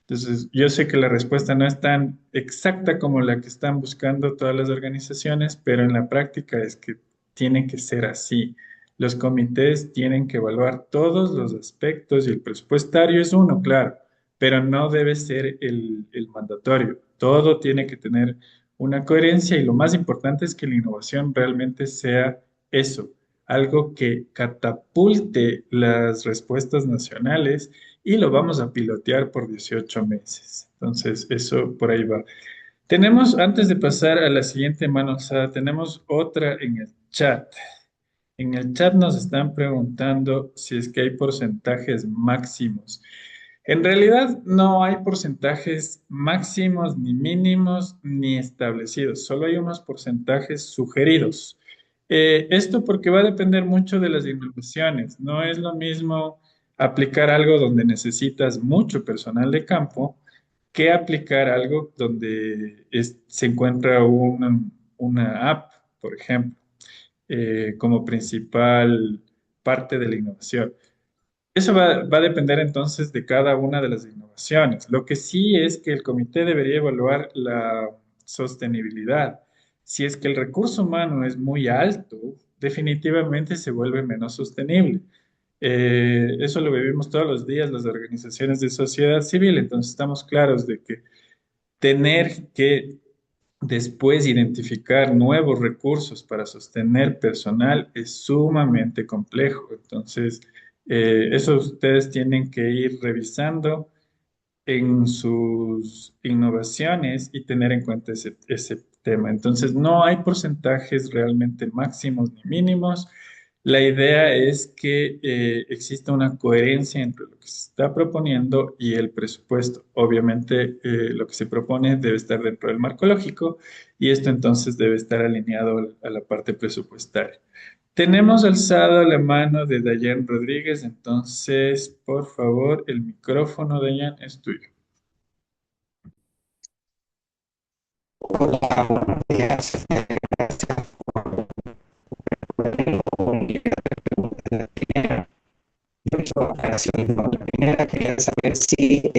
[SPEAKER 1] Entonces yo sé que la respuesta no es tan exacta como la que están buscando todas las organizaciones, pero en la práctica es que tiene que ser así. Los comités tienen que evaluar todos los aspectos y el presupuestario es uno, claro, pero no debe ser el mandatorio. Todo tiene que tener una coherencia y lo más importante es que la innovación realmente sea eso, algo que catapulte las respuestas nacionales y lo vamos a pilotear por 18 meses. Entonces, eso por ahí va. Tenemos, antes de pasar a la siguiente mano alzada, tenemos otra en el chat. En el chat nos están preguntando si es que hay porcentajes máximos. En realidad no hay porcentajes máximos ni mínimos ni establecidos, solo hay unos porcentajes sugeridos. Esto porque va a depender mucho de las innovaciones. No es lo mismo aplicar algo donde necesitas mucho personal de campo que aplicar algo donde se encuentra una app, por ejemplo, como principal parte de la innovación. Eso va a depender entonces de cada una de las innovaciones. Lo que sí es que el comité debería evaluar la sostenibilidad. Si es que el recurso humano es muy alto, definitivamente se vuelve menos sostenible. Eso lo vivimos todos los días las organizaciones de sociedad civil, entonces estamos claros de que tener que después identificar nuevos recursos para sostener personal es sumamente complejo. Entonces, eso ustedes tienen que ir revisando en sus innovaciones y tener en cuenta ese tema. Entonces, no hay porcentajes realmente máximos ni mínimos. La idea es que exista una coherencia entre lo que se está proponiendo y el presupuesto. Obviamente, lo que se propone debe estar dentro del marco lógico y esto entonces debe estar alineado a la parte presupuestaria. Tenemos alzado la mano de Dayan Rodríguez, entonces, por favor, el micrófono, Dayan, es tuyo.
[SPEAKER 5] aclaraciones, ¿no? La primera, quería saber si,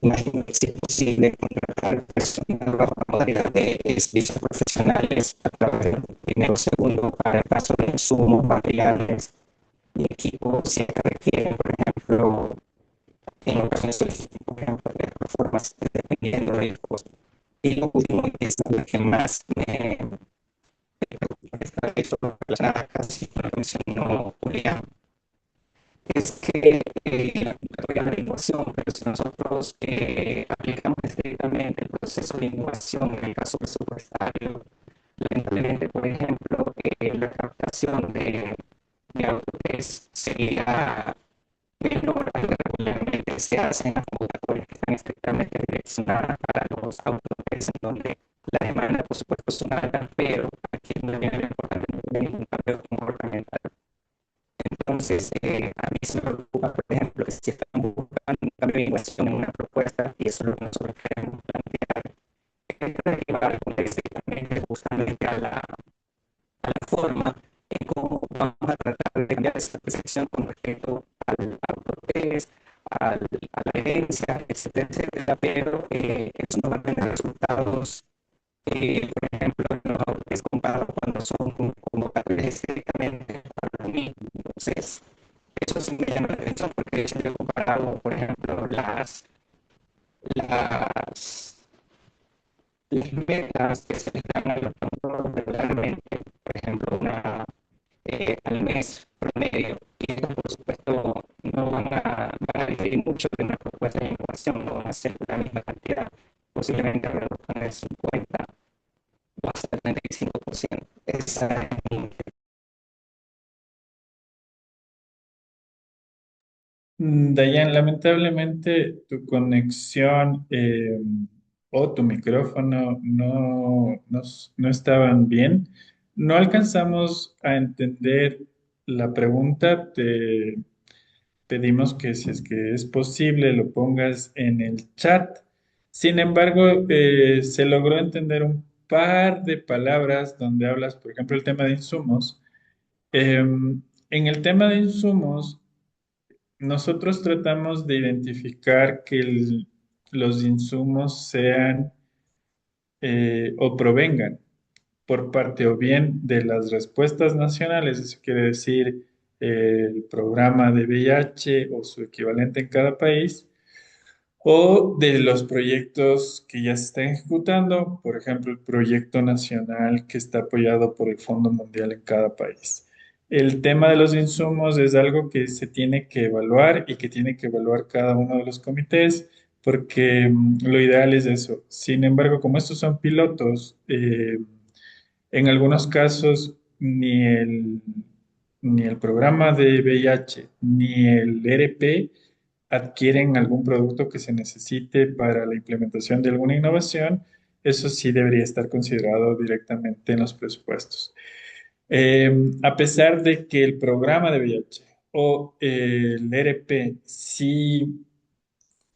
[SPEAKER 5] imagino que si es posible contratar personal bajo la modalidad de servicios profesionales a través del primero o segundo para el caso de insumos, materiales y equipos, si es que requieren, por ejemplo, en ocasiones solicitan, por ejemplo, de reformas dependiendo del costo. Y lo último, que es la que más me está eso relacionada casi con lo que mencionó Julián, es que la convocatoria de la innovación, pero si nosotros aplicamos estrictamente el proceso de innovación en el caso presupuestario, lamentablemente, por ejemplo, la captación de autores sería menor a lo que regularmente se hace en las convocatorias que están estrictamente direccionadas para los autores, en donde la demanda, por supuesto, es una alta, pero aquí no viene lo importante, no tiene ningún cambio comportamental. Entonces, a mí se me preocupa, por ejemplo, que si están buscando un cambio de innovación en una propuesta, y eso es lo que nosotros queremos plantear, es que hay que derivar directamente justamente a la forma en cómo vamos a tratar de cambiar esa percepción con respecto al autotest, a la herencia, etcétera, etcétera, pero eso no va a tener resultados, por ejemplo, en los autotest comparados cuando son convocatorias estrictamente para mí. Entonces, eso sí me llama la atención porque de hecho yo he comparado, por ejemplo, las, las metas que se les dan a los promotores regularmente, por ejemplo, al mes promedio, y estas, por supuesto, no van a diferir mucho de una propuesta de innovación, no van a ser la misma cantidad, posiblemente alrededor del 50 o hasta el 35%. Esa es mi.
[SPEAKER 1] Dayan, lamentablemente tu conexión o tu micrófono no estaban bien. No alcanzamos a entender la pregunta. Te pedimos que si es que es posible lo pongas en el chat. Sin embargo, se logró entender un par de palabras donde hablas, por ejemplo, el tema de insumos. En el tema de insumos, nosotros tratamos de identificar que los insumos sean o provengan por parte o bien de las respuestas nacionales, eso quiere decir el programa de VIH o su equivalente en cada país, o de los proyectos que ya se están ejecutando, por ejemplo, el proyecto nacional que está apoyado por el Fondo Mundial en cada país. El tema de los insumos es algo que se tiene que evaluar y que tiene que evaluar cada uno de los comités, porque lo ideal es eso. Sin embargo, como estos son pilotos, en algunos casos ni el programa de VIH ni el ERP adquieren algún producto que se necesite para la implementación de alguna innovación. Eso sí debería estar considerado directamente en los presupuestos. A pesar de que el programa de VIH o el ERP sí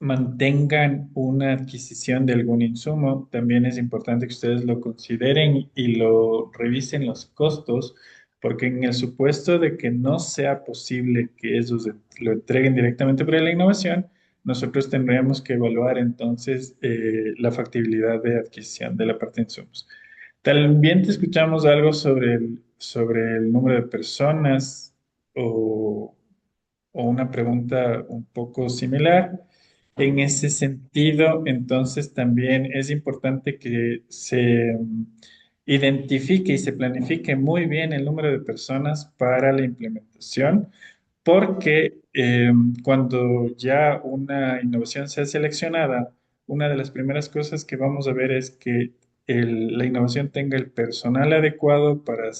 [SPEAKER 1] mantengan una adquisición de algún insumo, también es importante que ustedes lo consideren y lo revisen los costos, porque en el supuesto de que no sea posible que ellos lo entreguen directamente para la innovación, nosotros tendríamos que evaluar entonces la factibilidad de adquisición de la parte de insumos. También te escuchamos algo sobre el número de personas o una pregunta un poco similar. En ese sentido, entonces también es importante que se identifique y se planifique muy bien el número de personas para la implementación, porque cuando ya una innovación sea seleccionada, una de las primeras cosas que vamos a ver es que la innovación tenga el personal adecuado para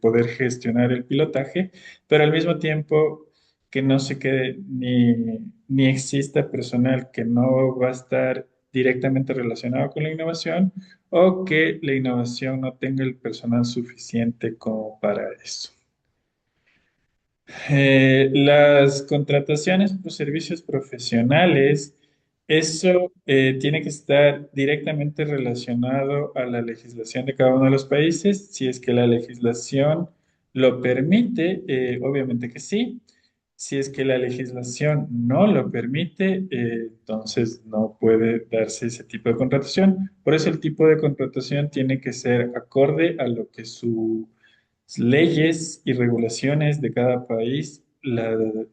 [SPEAKER 1] poder gestionar el pilotaje, pero al mismo tiempo que no se quede ni exista personal que no va a estar directamente relacionado con la innovación o que la innovación no tenga el personal suficiente como para eso. Las contrataciones por servicios profesionales, eso tiene que estar directamente relacionado a la legislación de cada uno de los países. Si es que la legislación lo permite, obviamente que sí. Si es que la legislación no lo permite, entonces no puede darse ese tipo de contratación. Por eso el tipo de contratación tiene que ser acorde a lo que sus leyes y regulaciones de cada país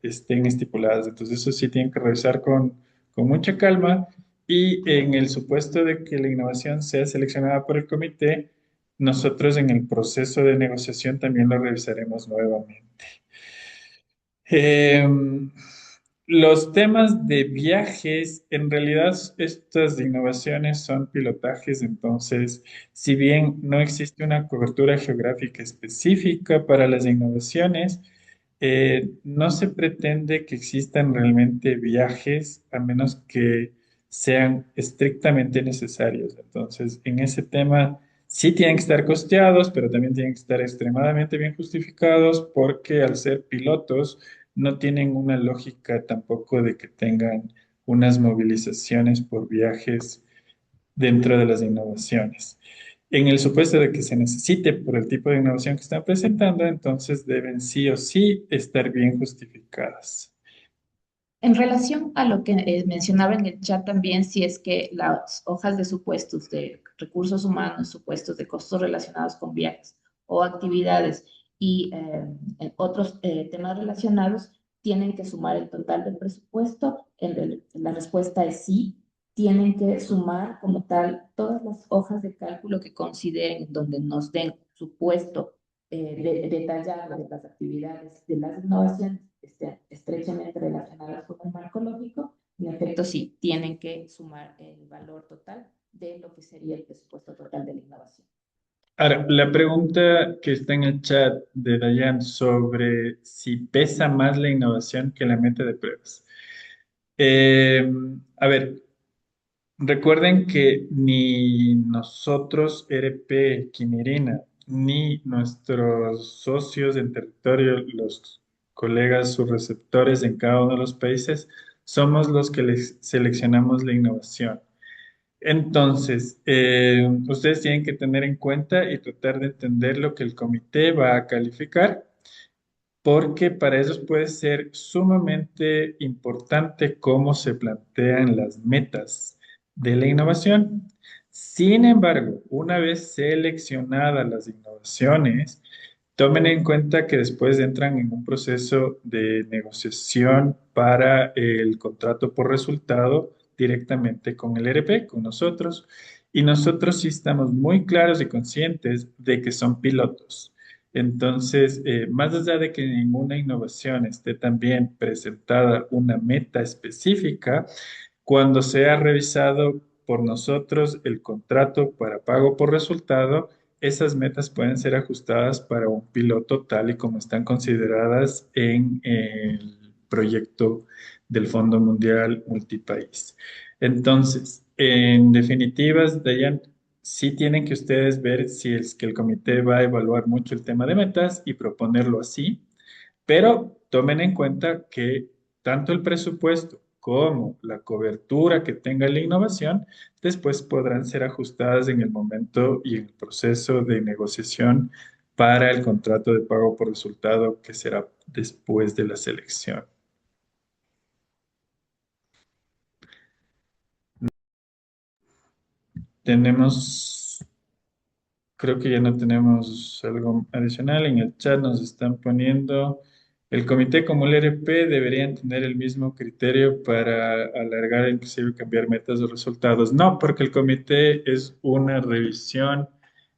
[SPEAKER 1] estén estipuladas. Entonces eso sí tienen que revisar con mucha calma y en el supuesto de que la innovación sea seleccionada por el comité, nosotros en el proceso de negociación también lo revisaremos nuevamente. Eh, los temas de viajes, en realidad estas innovaciones son pilotajes, entonces, si bien no existe una cobertura geográfica específica para las innovaciones, no se pretende que existan realmente viajes a menos que sean estrictamente necesarios. Entonces, en ese tema sí tienen que estar costeados, pero también tienen que estar extremadamente bien justificados porque al ser pilotos, no tienen una lógica tampoco de que tengan unas movilizaciones por viajes dentro de las innovaciones. En el supuesto de que se necesite por el tipo de innovación que están presentando, entonces deben sí o sí estar bien justificadas.
[SPEAKER 3] En relación a lo que mencionaba en el chat también, si es que las hojas de supuestos de recursos humanos, supuestos de costos relacionados con viajes o actividades y otros temas relacionados tienen que sumar el total del presupuesto, la respuesta es sí, tienen que sumar como tal todas las hojas de cálculo que consideren donde nos den supuesto detallado de las actividades de las innovaciones que estén estrechamente relacionadas con el marco lógico, en efecto sí, tienen que sumar el valor total de lo que sería el presupuesto total de la innovación.
[SPEAKER 1] Ahora, la pregunta que está en el chat de Dayan sobre si pesa más la innovación que la meta de pruebas. Eh, a ver, recuerden que ni nosotros, RP Quimirina, ni nuestros socios en territorio, los colegas subreceptores en cada uno de los países, somos los que les seleccionamos la innovación. Entonces, ustedes tienen que tener en cuenta y tratar de entender lo que el comité va a calificar porque para ellos puede ser sumamente importante cómo se plantean las metas de la innovación. Sin embargo, una vez seleccionadas las innovaciones, tomen en cuenta que después entran en un proceso de negociación para el contrato por resultado directamente con el ERP, con nosotros, y nosotros sí estamos muy claros y conscientes de que son pilotos. Entonces, más allá de que en una innovación esté también presentada una meta específica, cuando sea revisado por nosotros el contrato para pago por resultado, esas metas pueden ser ajustadas para un piloto tal y como están consideradas en el proyecto del Fondo Mundial Multipaís. Entonces, en definitivas, Dayan, sí tienen que ustedes ver si es que el comité va a evaluar mucho el tema de metas y proponerlo así, pero tomen en cuenta que tanto el presupuesto como la cobertura que tenga la innovación después podrán ser ajustadas en el momento y en el proceso de negociación para el contrato de pago por resultado que será después de la selección. Tenemos Creo que ya no tenemos algo adicional. En el chat nos están poniendo, el comité como el RP deberían tener el mismo criterio para alargar, inclusive cambiar metas o resultados. No, porque el comité es una revisión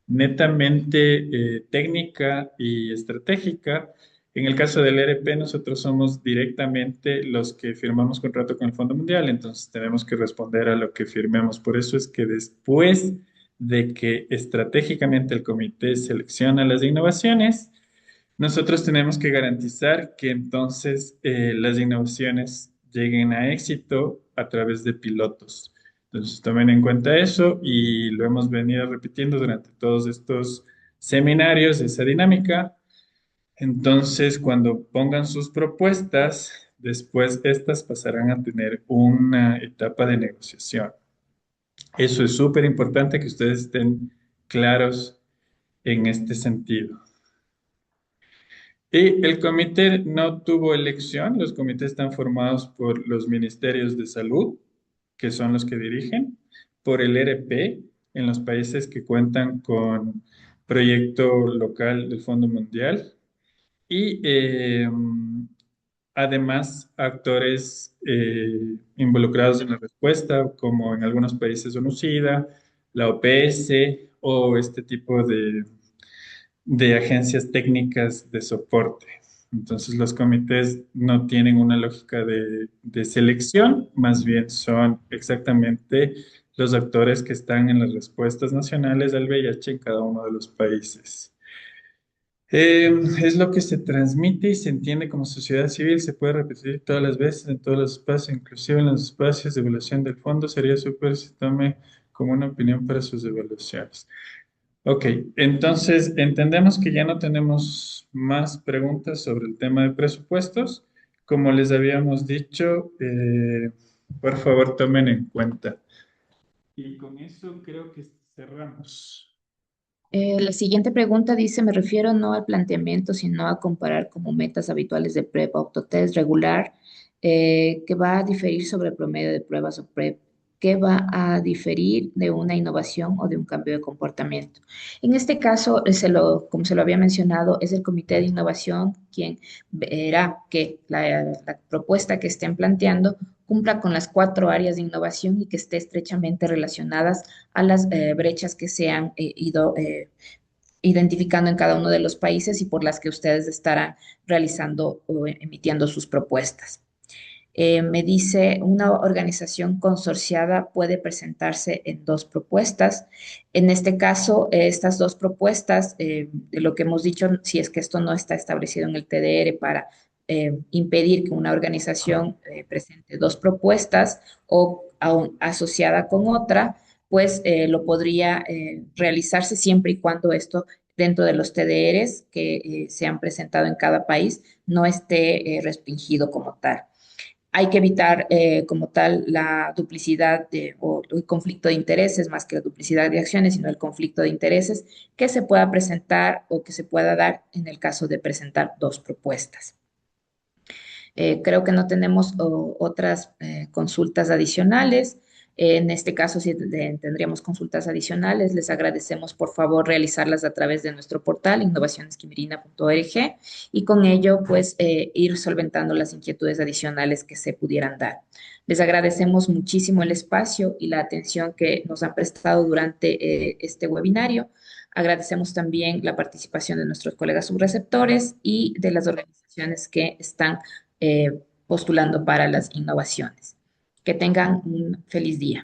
[SPEAKER 1] netamente técnica y estratégica. En el caso del RP, nosotros somos directamente los que firmamos contrato con el Fondo Mundial, entonces tenemos que responder a lo que firmemos. Por eso es que después de que estratégicamente el comité selecciona las innovaciones, nosotros tenemos que garantizar que entonces las innovaciones lleguen a éxito a través de pilotos. Entonces tomen en cuenta eso y lo hemos venido repitiendo durante todos estos seminarios, esa dinámica. Entonces, cuando pongan sus propuestas, después estas pasarán a tener una etapa de negociación. Eso es súper importante que ustedes estén claros en este sentido. Y el comité no tuvo elección, los comités están formados por los ministerios de salud, que son los que dirigen, por el ERP en los países que cuentan con proyecto local del Fondo Mundial y además actores involucrados en la respuesta, como en algunos países ONUCIDA, la OPS o este tipo de agencias técnicas de soporte. Entonces, los comités no tienen una lógica de selección, más bien son exactamente los actores que están en las respuestas nacionales al VIH en cada uno de los países. Es lo que se transmite y se entiende como sociedad civil, se puede repetir todas las veces en todos los espacios, inclusive en los espacios de evaluación del fondo. Sería súper si tome como una opinión para sus evaluaciones. Ok, entonces entendemos que ya no tenemos más preguntas sobre el tema de presupuestos. Como les habíamos dicho, por favor tomen en cuenta. Y con eso creo que cerramos.
[SPEAKER 3] La siguiente pregunta dice, me refiero no al planteamiento, sino a comparar como metas habituales de PrEP, autotest regular, que va a diferir sobre el promedio de pruebas o PrEP, que va a diferir de una innovación o de un cambio de comportamiento. En este caso, como se lo había mencionado, es el Comité de Innovación quien verá que la propuesta que estén planteando cumpla con las 4 áreas de innovación y que esté estrechamente relacionadas a las brechas que se han ido identificando en cada uno de los países y por las que ustedes estarán realizando o emitiendo sus propuestas. Me dice, una organización consorciada puede presentarse en 2 propuestas. En este caso, estas 2 propuestas, de lo que hemos dicho, si es que esto no está establecido en el TDR para impedir que una organización presente 2 propuestas o aún asociada con otra, pues lo podría realizarse siempre y cuando esto dentro de los TDRs que se han presentado en cada país no esté restringido como tal. Hay que evitar como tal la duplicidad o el conflicto de intereses, más que la duplicidad de acciones, sino el conflicto de intereses que se pueda presentar o que se pueda dar en el caso de presentar 2 propuestas. Creo que no tenemos otras consultas adicionales. En este caso, si tendríamos consultas adicionales, les agradecemos por favor realizarlas a través de nuestro portal innovacionesquimirina.org y con ello pues ir solventando las inquietudes adicionales que se pudieran dar. Les agradecemos muchísimo el espacio y la atención que nos han prestado durante este webinario. Agradecemos también la participación de nuestros colegas subreceptores y de las organizaciones que están postulando para las innovaciones. Que tengan un feliz día.